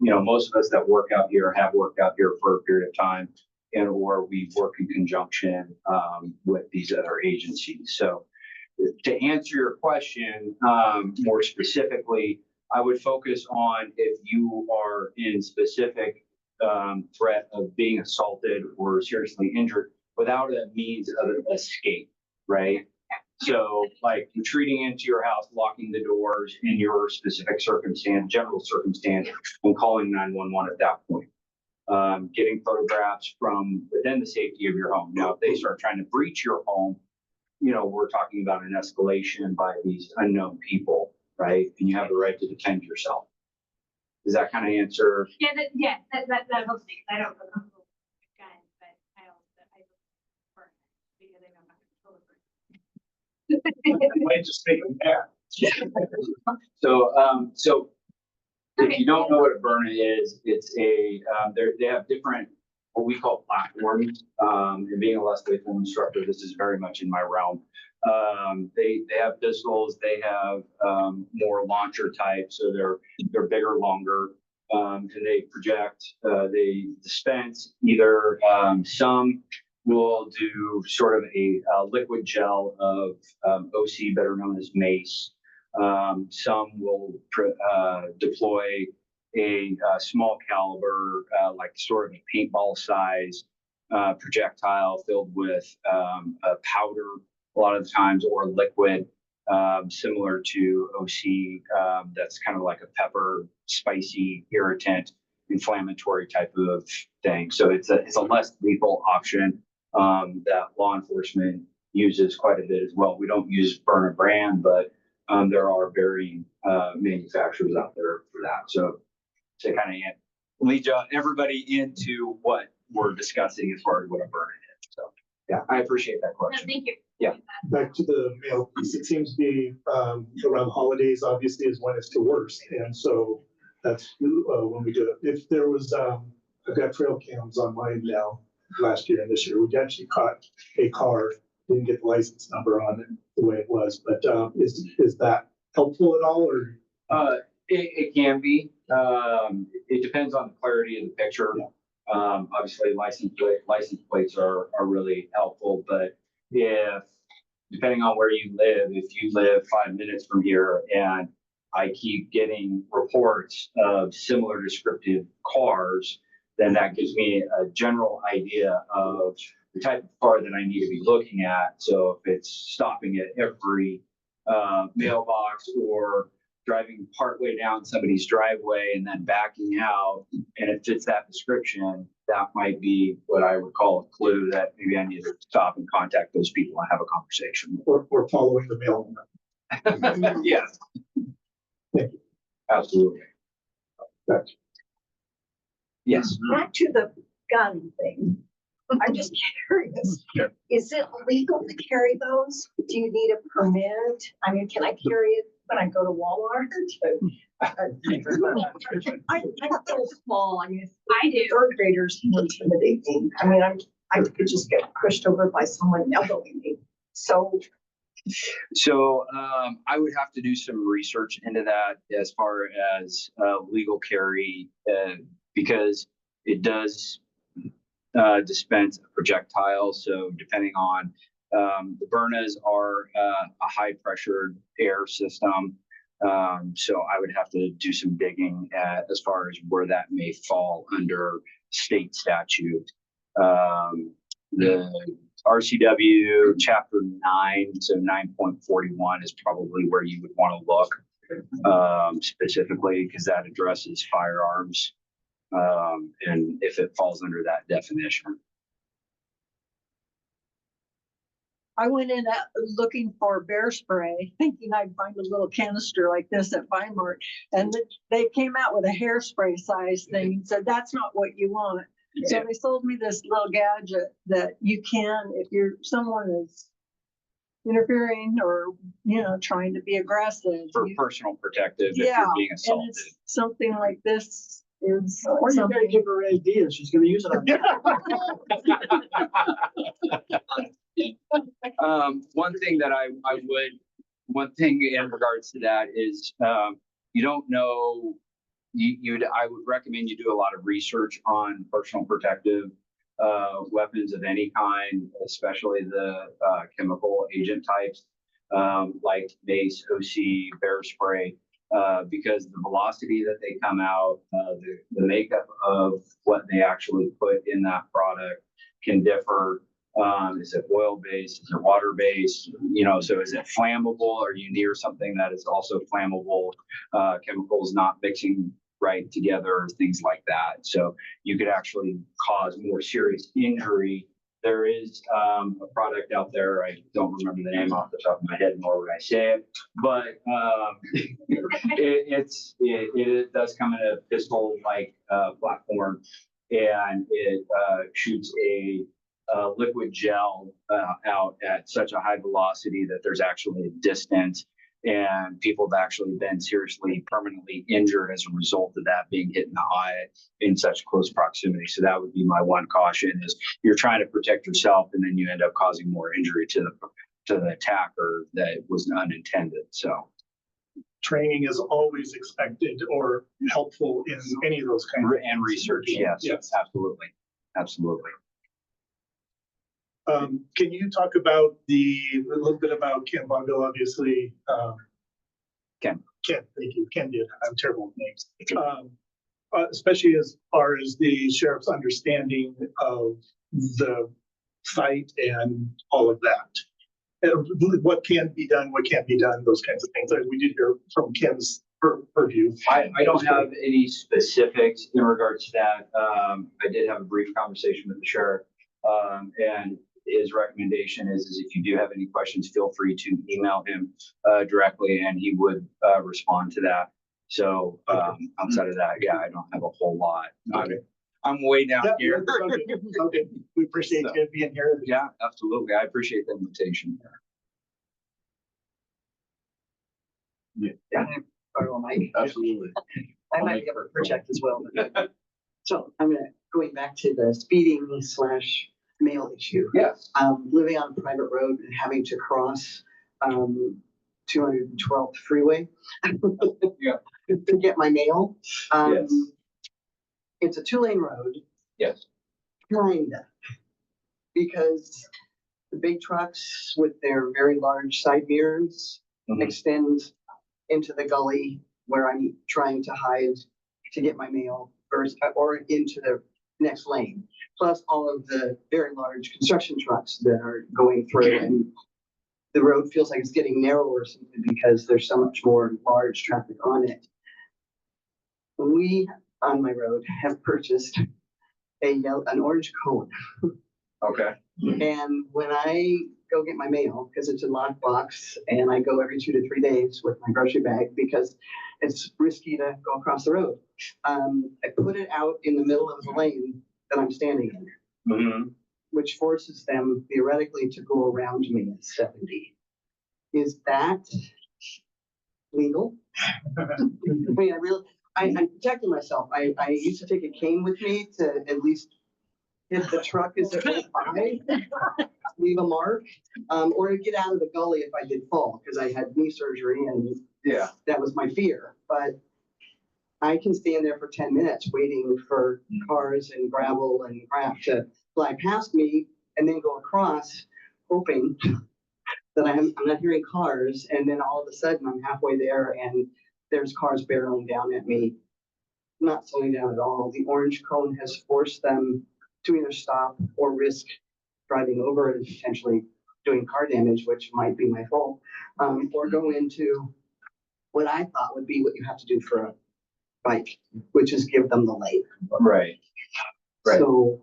you know, most of us that work out here have worked out here for a period of time, and or we work in conjunction with these other agencies. So to answer your question more specifically, I would focus on if you are in specific threat of being assaulted or seriously injured without a means of escape, right? So like retreating into your house, locking the doors in your specific circumstance, general circumstance, and calling 911 at that point. Getting photographs from within the safety of your home. Now, if they start trying to breach your home, you know, we're talking about an escalation by these unknown people, right? And you have the right to defend yourself. Does that kind of answer? Yeah, that helps me, 'cause I don't feel comfortable with guns, but I prefer because I know I'm not control it. Might just make them mad. So if you don't know what a burner is, it's a, they have different, what we call platforms. And being a less lethal instructor, this is very much in my realm. They have pistols, they have more launcher type, so they're bigger, longer, and they project, they dispense either, some will do sort of a liquid gel of OC, better known as mace. Some will deploy a small caliber, like sort of a paintball size projectile filled with a powder a lot of the times, or liquid similar to OC. That's kind of like a pepper, spicy, irritant, inflammatory type of thing. So it's a less lethal option that law enforcement uses quite a bit as well. We don't use Burner brand, but there are varying manufacturers out there for that. So to kind of lead everybody into what we're discussing as far as what a burner is. So yeah, I appreciate that No, question. thank you. Yeah. Back to the mail piece, it seems to be around holidays, obviously, is when it's the worst. And so that's when we do it. If there was, I've got trail cams on mine now, last year and this year, we actually caught a car, didn't get the license number on it the way it was, but is that helpful at all, or? It can be. It depends on the clarity of the picture. Yeah. Obviously, license plates are really helpful, but if depending on where you live, if you live 5 minutes from here and I keep getting reports of similar descriptive cars, then that gives me a general idea of the type of car that I need to be looking at. So if it's stopping at every mailbox or driving partway down somebody's driveway and then backing out, and it fits that description, that might be what I would call a clue that maybe I need to stop and contact those people and have a conversation. Or following the mail. Yes. Thank you. Absolutely. Gotcha. Yes. Back to the gun thing. I'm just curious. Is it legal to carry those? Do you need a permit? I mean, can I carry it when I go to Walmart? I got so small. I mean, I do. third graders can intimidate me. I mean, I could just get pushed over by someone elbowing me. So I would have to do some research into that as far as legal carry, because it does dispense a projectile. So depending on the Byrnas are a high pressured air system. So I would have to do some digging as far as where that may fall under state statute. The RCW chapter 9, so 9.41 is probably where you would want to look specifically, because that addresses firearms. And if it falls under that definition. I went in looking for bear spray, thinking I'd find a little canister like this at Weimar. And they came out with a hairspray size thing and said, that's not what you want. So they sold me this little gadget that you can, if someone is interfering or, trying to be aggressive. For personal protective, if Yeah, you're being and assaulted. it's something like this is Or you gotta something. give her ideas. She's gonna use it on. One thing that one thing in regards to that is, you don't know, I would recommend you do a lot of research on personal protective weapons of any kind, especially the chemical agent types, like mace, OC, bear spray, because the velocity that they come out, the makeup of what they actually put in that product can differ. Is it oil-based? Is it water-based? So is it flammable? Are you near something that is also flammable? Chemicals not mixing right together, things like that. So you could actually cause more serious injury. There is a product out there, I don't remember the name off the top of my head, nor would I say it, but it does come in a pistol-like platform, and it shoots a liquid gel out at such a high velocity that there's actually a distance, and people have actually been seriously permanently injured as a result of that being hit in the eye in such close proximity. So that would be my one caution, is you're trying to protect yourself and then you end up causing more injury to the attacker that was unintended. So Training is always expected or helpful in any of those kinds of. and research, yes, absolutely. Can you talk about a little bit about Camp Bonneville, obviously? Ken, thank you. Ken did. I'm terrible with names. Especially as far as the sheriff's understanding of the fight and all of that. What can be done, what can't be done, those kinds of things. We did hear from Ken's purview. I don't have any specifics in regards to that. I did have a brief conversation with the sheriff, and his recommendation is if you do have any questions, feel free to email him directly, and he would respond to that. So outside of that, I don't have a whole lot. Okay. I'm way down here. Okay. We appreciate you being here. Yeah, absolutely. I appreciate the invitation. Borrow a mic. Absolutely. I might be able to project as well. So going back to the speeding / mail issue. Yes. Living on a private road and having to cross 212th freeway to get my mail. Yes. It's a 2-lane road. Yes. Kinda. Because the big trucks with their very large side mirrors extend into the gully where I'm trying to hide to get my mail first, or into the next lane. Plus all of the very large construction trucks that are going through, and the road feels like it's getting narrower simply because there's so much more large traffic on it. We, on my road, have purchased an orange cone. Okay. And when I go get my mail, because it's a locked box, and I go every 2 to 3 days with my grocery bag because it's risky to go across the road, I put it out in the middle of the lane that I'm standing in, which forces them theoretically to go around me at 70. Is that legal? I mean, I'm protecting myself. I used to take a cane with me to at least if the truck is at 5, leave a mark, or to get out of the gully if I did fall, because I had knee surgery and that was my fear. But I can stand there for 10 minutes waiting for cars and gravel and crap to fly past me and then go across, hoping that I'm not hearing cars, and then all of a sudden I'm halfway there and there's cars barreling down at me, not slowing down at all. The orange cone has forced them to either stop or risk driving over and potentially doing car damage, which might be my fault, or go into what I thought would be what you have to do for a bike, which is give them the lane. Right. Right. So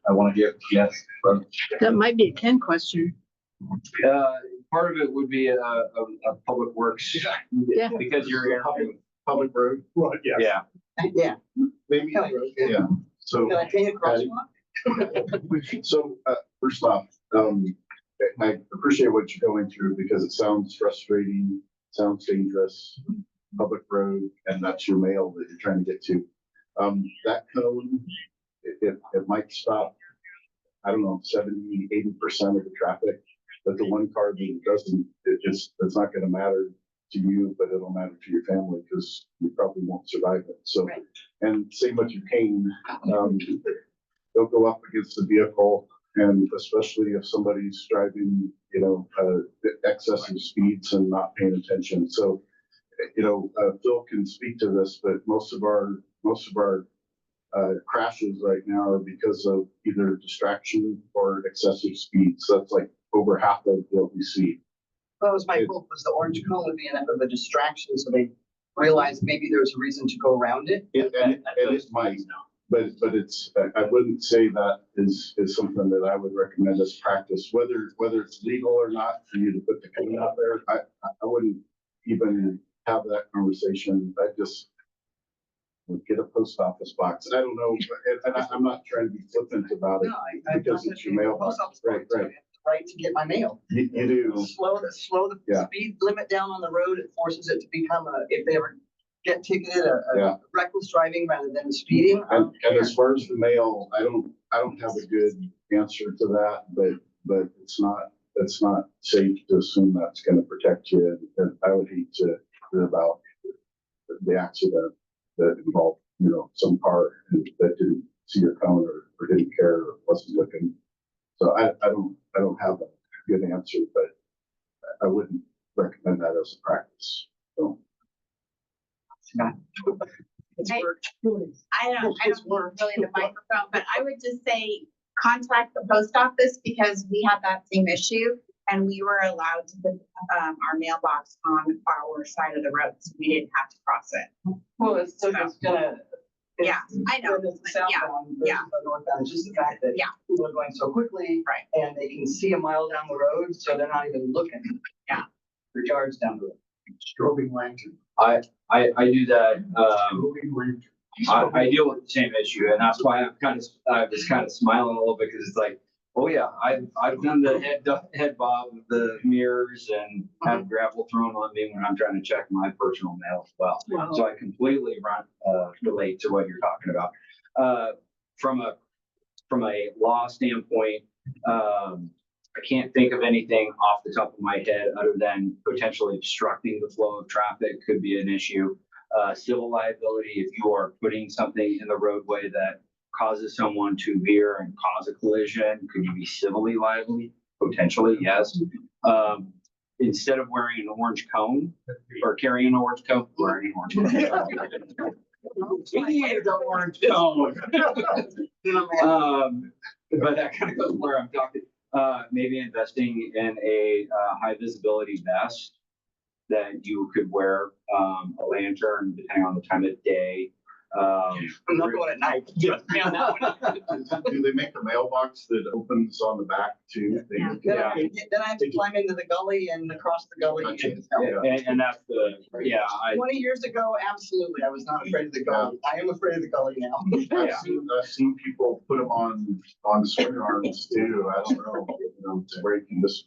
I want to hear, yes. That might be a Ken question. Part of it would be a public works. Yeah. Because you're in Public road, Well, yes. yeah. yeah, maybe, yeah, so. can I take a crosswalk? So, first off, I appreciate what you're going through because it sounds frustrating, sounds dangerous, public road, and that's your mail that you're trying to get to. That cone, it might stop, I don't know, 70, 80% of the traffic, but the one car that doesn't, it's not gonna matter to you, but it'll matter to your family because you probably won't survive it. So, Right. and same with your cane, they'll go up against the vehicle, and especially if somebody's driving, excessive speeds and not paying attention. So, Phil can speak to this, but most of our crashes right now are because of either distraction or excessive speed. So that's like over half of what we see. That was my hope, was the orange cone would be enough of a distraction, so they realized maybe there's a reason to go around it. And it might, but it's, I wouldn't say that is something that I would recommend as practice, whether it's legal or not for you to put the cane out there. I wouldn't even have that conversation. I just would get a post office box. I don't know, and I'm not trying to be flippant about it. No, I'm Because not it's your gonna do a mailbox. post office Right, box. I right. have the right to get my mail. You do. Slow the Yeah. speed limit down on the road. It forces it to become if they ever get ticketed, Yeah. a reckless driving rather than speeding. And as far as the mail, I don't have a good answer to that, but it's not safe to assume that's gonna protect you. And I would hate to hear about the accident that involved, some car that didn't see your cone or didn't care or wasn't looking. So I don't have a good answer, but I wouldn't recommend that as a practice. So. It's I- work. I don't It's need work. really the microphone, but I would just say contact the post office because we had that same issue. And we were allowed to put, our mailbox on our side of the road, so we didn't have to cross it. Well, it's gonna. Yeah, I know, It's but southbound yeah, versus the northbound. It's just the fact that Yeah. people are going so quickly. Right. And they can see a mile down the road, so they're not even looking. Yeah. They're yards down the road. Strobing lantern. I do that, Strobing lantern. I deal with the same issue, and that's why I was kind of smiling a little bit, because it's like, oh yeah, I've done the head bob with the mirrors and have gravel thrown on me when I'm trying to check my personal mail as well. Wow. So I completely relate to what you're talking about. From a law standpoint, I can't think of anything off the top of my head other than potentially obstructing the flow of traffic could be an issue. Civil liability, if you are putting something in the roadway that causes someone to veer and cause a collision, could you be civilly liable? Potentially, yes. Instead of wearing an orange cone or carrying an orange cone, wearing an orange cone. The orange cone. But that kind of goes where I'm talking. Maybe investing in a high visibility vest that you could wear, a lantern depending on the time of day. I'm not going at night. Do they make a mailbox that opens on the back too? Yeah. Then I have to climb into the gully and across the gully. Gotcha. And that's the, 20 years ago, absolutely, I was not afraid of the gully. I am afraid of the gully now. I've seen people put them on swing arms too. I don't know, to where you can just.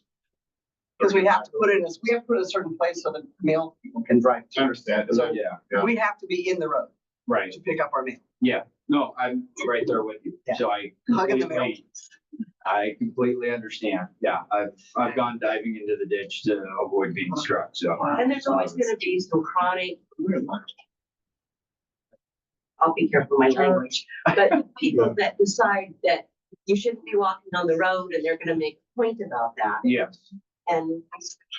Because we have to put it in, we have to put it in a certain place so that mail people can drive. I understand. So Yeah. we have to be in the road right. to pick up our mail. Yeah, no, I'm right there with you. Yeah. So I Hugging the mail. completely understand. Yeah, I've gone diving into the ditch to avoid being struck, so. And there's always gonna be some chronic. I'll be careful with my language, but people that decide that you shouldn't be walking on the road and they're gonna make a point about that. Yes, And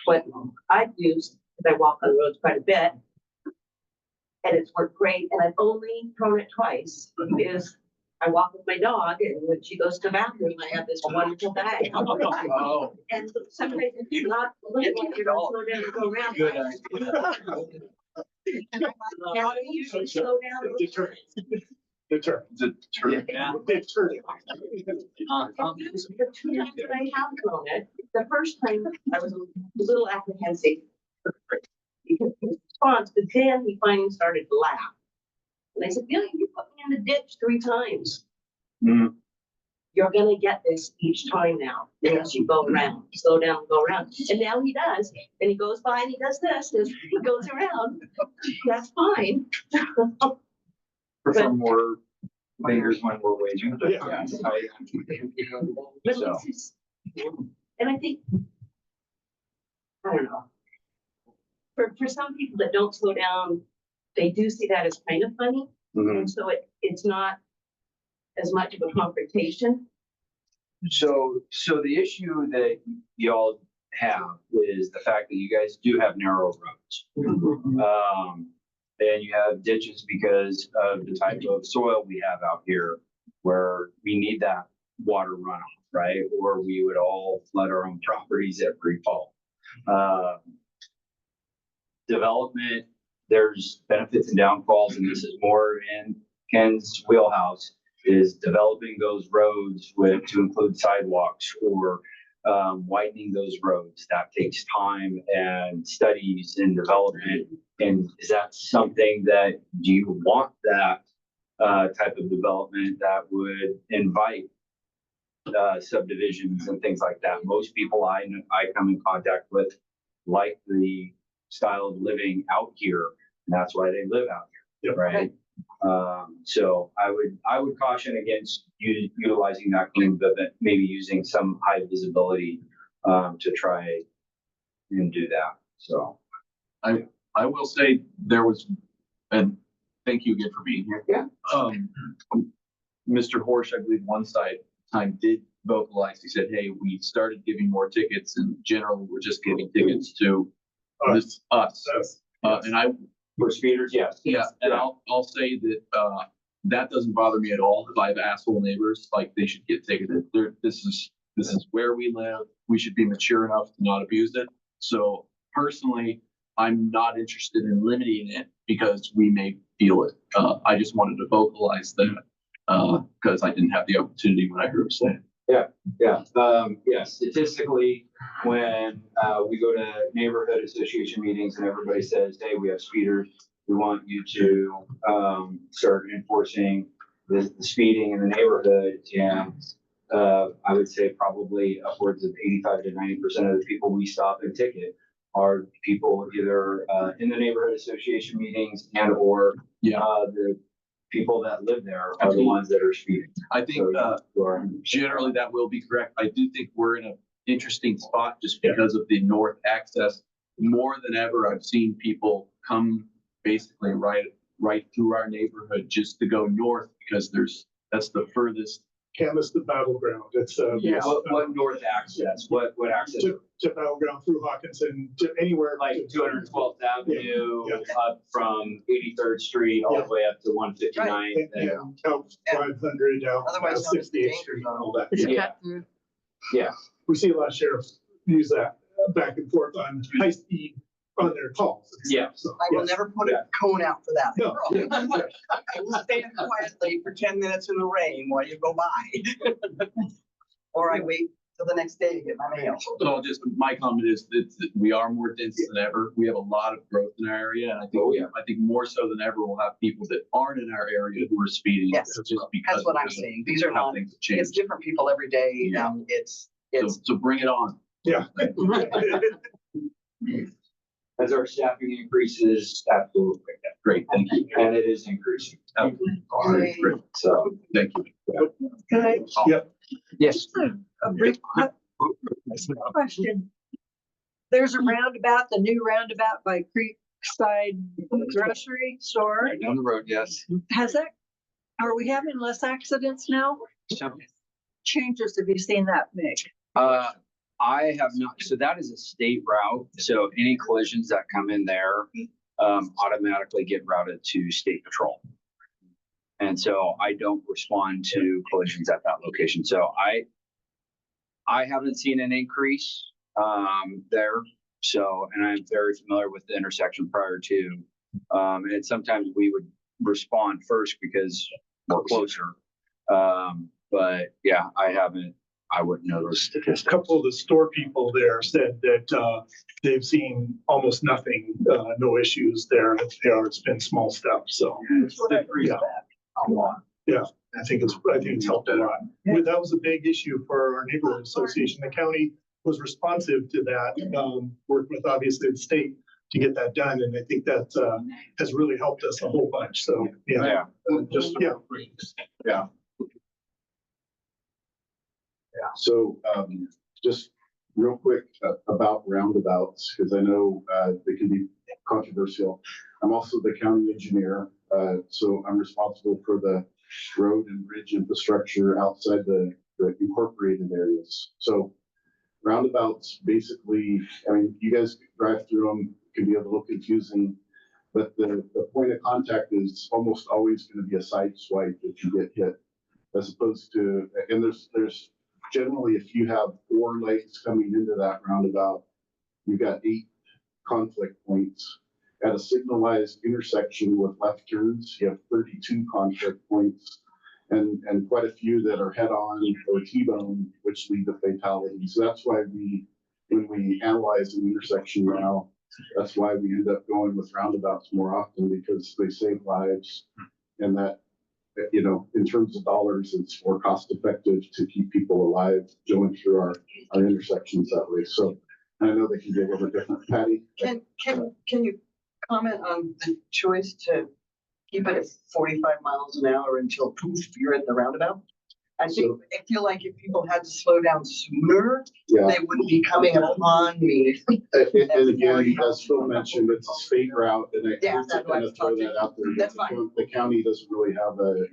what I've used, because I walk on roads quite a bit, and it's worked great, and I've only thrown it twice, is I walk with my dog, and when she goes to the bathroom, I have this wonderful bag. Oh. And sometimes it's not, looking like you're gonna slow down and go around. Good idea. Now, I usually slow down. and look for it. Determined. Yeah. Determined. The 2 times that I have thrown it, the first time I was a little apprehensive. Because his response, but then he finally started to laugh. And I said, Billy, you put me in the ditch 3 times. Mm. You're gonna get this each time now, as you go around, slow down, go around. And now he does, and he goes by and he does this, and he goes around. That's fine. Prefer more fingers when we're waging. But Yeah. yeah, But So. it's just- And I think, I don't know. For some people that don't slow down, they do see that as kind of funny. Mhm. And so it's not as much of a confrontation. So the issue that y'all have is the fact that you guys do have narrow roads. And you have ditches because of the type of soil we have out here where we need that water runoff, right? Or we would all flood our own properties every fall. Development, there's benefits and downfalls, and this is more in Ken's wheelhouse, is developing those roads to include sidewalks or widening those roads. That takes time and studies and development. And is that something that, do you want that type of development that would invite subdivisions and things like that? Most people I come in contact with like the style of living out here, and that's why they live out here, right? So I would caution against utilizing that clean, but maybe using some high visibility to try and do that. So I will say there was, and thank you again for being here. Yeah. Mr. Horsch, I believe time did vocalize. He said, hey, we started giving more tickets, and generally we're just giving tickets to us. And I, for speeders, yes. yeah, and I'll say that, that doesn't bother me at all. If I have asshole neighbors, like, they should get ticketed. This is where we live. We should be mature enough to not abuse it. So personally, I'm not interested in limiting it because we may feel it. I just wanted to vocalize that, because I didn't have the opportunity when I heard him say it. Yeah, statistically, when we go to neighborhood association meetings and everybody says, hey, we have speeders, we want you to start enforcing the speeding in the neighborhood. And I would say probably upwards of 85 to 90% of the people we stop and ticket are people either in the neighborhood association meetings and or the people that live there are the ones that are speeding. I think generally that will be correct. I do think we're in an interesting spot just because of the north access. More than ever, I've seen people come basically right through our neighborhood just to go north because that's the furthest. Canvas the battleground. It's What north access? What access? To battleground through Hawkinson, to anywhere Like 212th Avenue, up from 83rd Street, all the way up to 159th. and Count 500 out Otherwise known as the 68th danger Street and zone. all that. It's Yeah. cut through. Yeah, We see a lot of sheriffs use that back and forth on high speed on their calls. and Yeah. stuff. So, I will yes. never put a cone out for that. No. I will stand quietly for 10 minutes in the rain while you go by. Or I wait till the next day to get my mail. So just my comment is that we are more dense than ever. We have a lot of growth in our area. And I think, I think more so than ever, we'll have people that aren't in our area who are speeding. Yes, Just because that's what I'm of saying. These are how not, things have changed. it's different people every day Yeah. and it's, So bring it on. Yeah. as our staffing increases, absolutely. Great, thank you. And it is increasing. Absolutely. All right, great. So, Thank you. Can I, yes. just a brief question? There's a roundabout, the new roundabout by Creekside Grocery Store. Right down the road, yes. Are we having less accidents now? Changes have you seen that, Mick? I have not, so that is a state route, so any collisions that come in there automatically get routed to state patrol. And so I don't respond to collisions at that location, so I haven't seen an increase there. So, and I'm very familiar with the intersection prior to, and sometimes we would respond first because we're closer. But yeah, I wouldn't know those A statistics. couple of the store people there said that they've seen almost nothing, no issues there. It's been small stuff, so. Yeah. Yeah, I think it's helped a lot. That was a big issue for our neighborhood association. The county was responsive to that, worked with obviously the state to get that done, and I think that has really helped us a whole bunch, so, yeah. Yeah. So, just real quick about roundabouts, because I know they can be controversial. I'm also the county engineer, so I'm responsible for the road and bridge infrastructure outside the incorporated areas. So roundabouts, basically, I mean, you guys drive through them, can be a little confusing, but the point of contact is almost always going to be a side swipe if you get hit, as opposed to, and there's generally, if you have 4 lights coming into that roundabout, you've got 8 conflict points. At a signalized intersection with left turns, you have 32 conflict points, and quite a few that are head-on or T-bone, which lead to fatalities. So that's why when we analyze an intersection now, that's why we end up going with roundabouts more often, because they save lives, and that, you know, in terms of dollars, it's more cost effective to keep people alive going through our intersections that way. So I know they can be a little bit different. Patty? Can you comment on the choice to keep it at 45 miles an hour until poof, you're at the roundabout? I feel like if people had to slow down sooner, they wouldn't be coming upon me. And again, as Phil mentioned, it's a state route, and I hate to kind of throw that out there. That's fine. The county doesn't really have a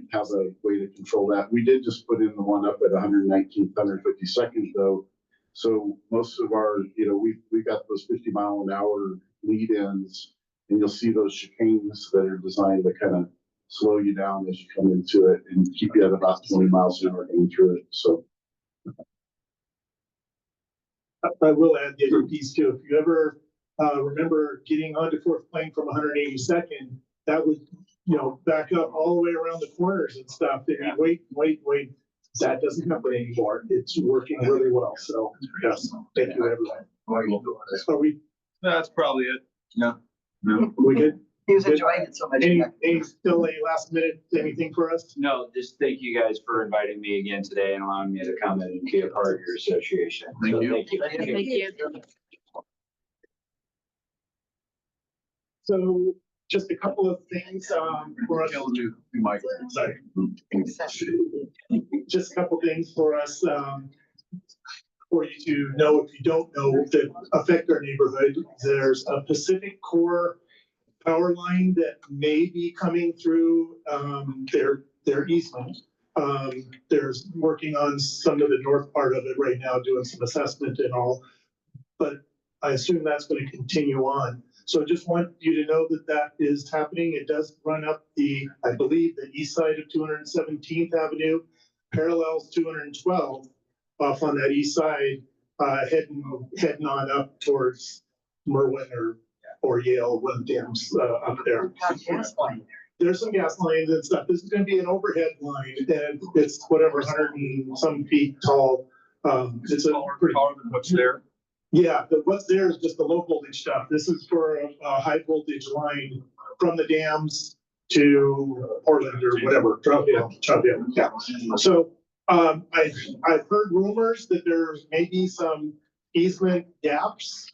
way to control that. We did just put in the one up at 119th, 152nd though. So most of our, you know, we've got those 50 mile an hour lead ins, and you'll see those chicanes that are designed to kind of slow you down as you come into it and keep you at about 20 miles an hour going through it. So I will add the other piece too. If you ever remember getting onto 4th Plain from 182nd, that would, you know, back up all the way around the corners and stuff. And wait. That doesn't happen anymore. It's working really well. So yes, thank you everyone. Are we? That's probably it. No. We good? He was enjoying it so much. Still a last minute, anything for us? No, just thank you guys for inviting me again today and allowing me to come in and be a part of your association. Thank you. Thank you. So just a couple of things for us. Sorry. Just a couple things for us for you to know, if you don't know, that affect our neighborhood. There's a Pacific Core power line that may be coming through their easement. There's working on some of the north part of it right now, doing some assessment and all, but I assume that's going to continue on. So just want you to know that that is happening. It does run up I believe, the east side of 217th Avenue, parallels 212 off on that east side, heading on up towards Merwin or Yale, one dams up there. There's some gas lines and stuff. This is going to be an overhead line, and it's whatever 100 and some feet tall. It's a pretty taller than what's there. Yeah, what's there is just the low voltage stuff. This is for a high voltage line from the dams to Portland or whatever, Troutdale, yeah. So I've heard rumors that there may be some easement gaps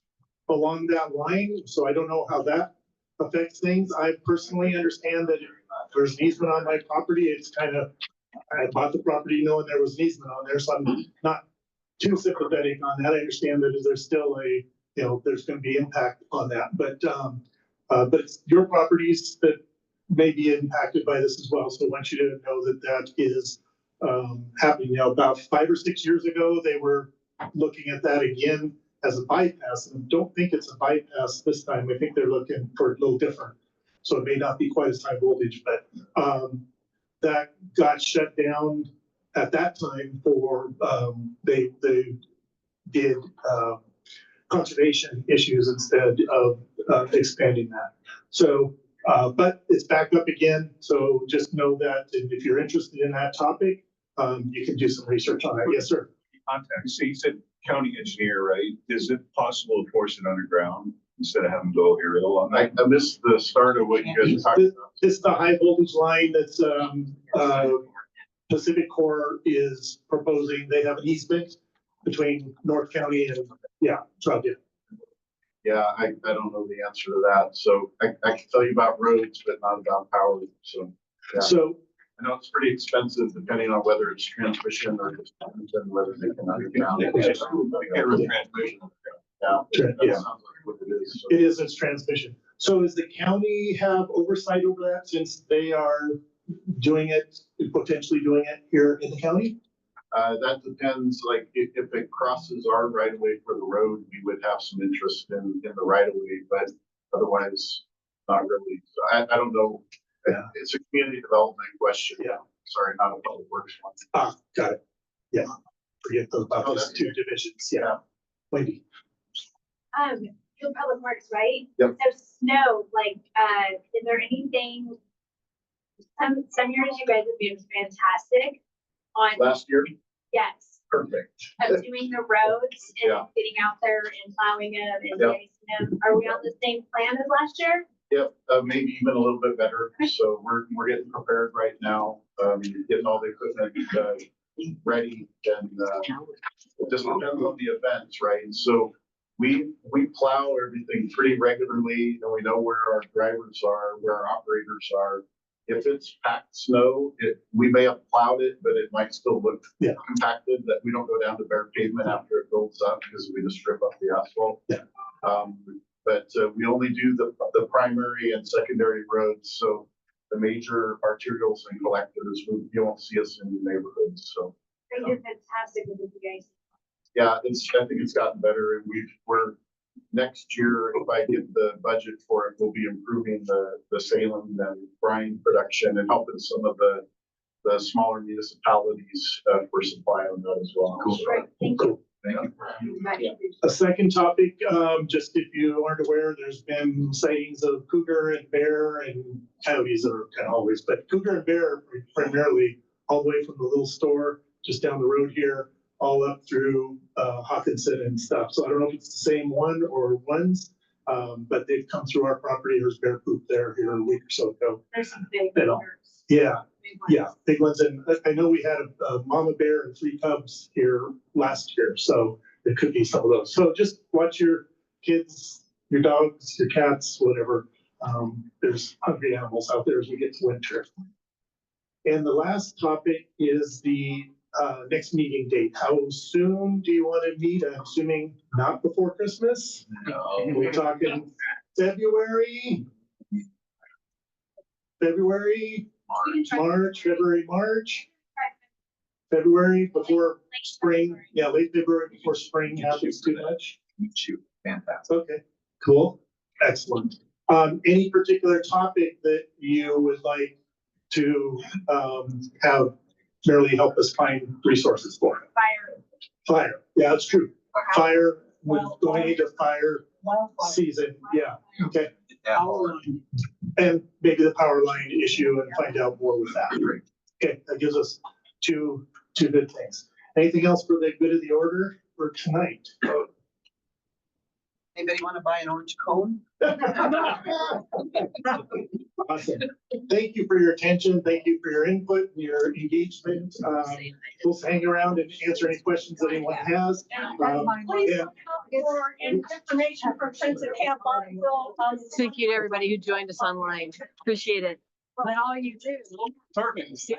along that line, so I don't know how that affects things. I personally understand that if there's an easement on my property, it's kind of, I bought the property knowing there was an easement on there, so I'm not too sympathetic on that. I understand that there's still there's going to be impact on that, but it's your properties that may be impacted by this as well. So I want you to know that that is happening. About 5 or 6 years ago, they were looking at that again as a bypass, and I don't think it's a bypass this time. I think they're looking for a little different. So it may not be quite as high voltage, but, that got shut down at that time for, they did, conservation issues instead of, expanding that. So, but it's back up again, so just know that, and if you're interested in that topic, you can do some research on that. Yes, sir. Contact. So you said county engineer, right? Is it possible to force it underground instead of having to go aerial on I that? missed the start of what you guys were talking about. This is the high voltage line that's, Pacific Core is proposing. They have an easement between North County and, Trout. Yeah, I don't know the answer to that. So I can tell you about roads, but not about power. So, yeah. So, I know it's pretty expensive depending on whether it's transmission or just whether they can underground. Get rid of transmission. Yeah. Yeah. That sounds like what it is. So. it is its transmission. So does the county have oversight over that since they are doing it, potentially doing it here in the county? That depends, like if it crosses our right of way for the road, we would have some interest in the right of way, but otherwise not really. So I don't know. Yeah. It's a community development question. Yeah. Sorry, not a public works one. Ah, got it. Yeah. Forget about those two divisions. Yeah. Wendy. Your public works, right? Yep. So snow, like, is there anything, some years you guys have been fantastic on, Last year, yes, perfect. of doing the roads and Yeah. getting out there and plowing them and Yep. getting them. Are we on the same plan as last year? Yep, maybe even a little bit better. So we're getting prepared right now, getting all the equipment, ready and, it just depends on the events, right? And so we plow everything pretty regularly and we know where our drivers are, where our operators are. If it's packed snow, we may have plowed it, but it might still look compacted, that we don't go down to bare pavement after it builds up because we just strip up the asphalt. Yeah. But we only do the primary and secondary roads, so the major arterials and collectors, you won't see us in the neighborhoods, so. They did fantastic with you guys. Yeah, I think it's gotten better, and we're next year, if I get the budget for it, we'll be improving the saline and brine production and helping some of the smaller municipalities for supply on that as well. Cool. Great, thank you. Thank you. A second topic, just if you aren't aware, there's been sightings of cougar and bear and coyotes are kind of always, but cougar and bear primarily all the way from the little store just down the road here, all up through Hawkinson and stuff. So I don't know if it's the same one or ones, but they've come through our property. There's bear poop there here a week or so ago. There's some big You know, numbers. Yeah, Big ones. yeah, big ones. And I know we had a mama bear and 3 cubs here last year, so it could be some of those. So just watch your kids, your dogs, your cats, whatever. There's hungry animals out there as we get to winter. And the last topic is the next meeting date. How soon do you want to meet? I'm assuming not before Christmas. We're talking February, March, February before spring. Yeah, late February before spring happens too much. Fantastic. Okay, cool, excellent. Any particular topic that you would like to have Merrily help us find resources for? Fire, yeah, that's true. Fire, we're going into fire season, yeah, okay. And maybe the power line issue and find out more with that. Okay, that gives us two good things. Anything else for the good of the order for tonight? Anybody want to buy an orange cone? Awesome. Thank you for your attention. Thank you for your input, and your engagement. We'll hang around and answer any questions that anyone has. Please Yeah. look out for information from Friends of Camp Bonneville. Thank you to everybody who joined us online. Appreciate it. And all you do. Perfect.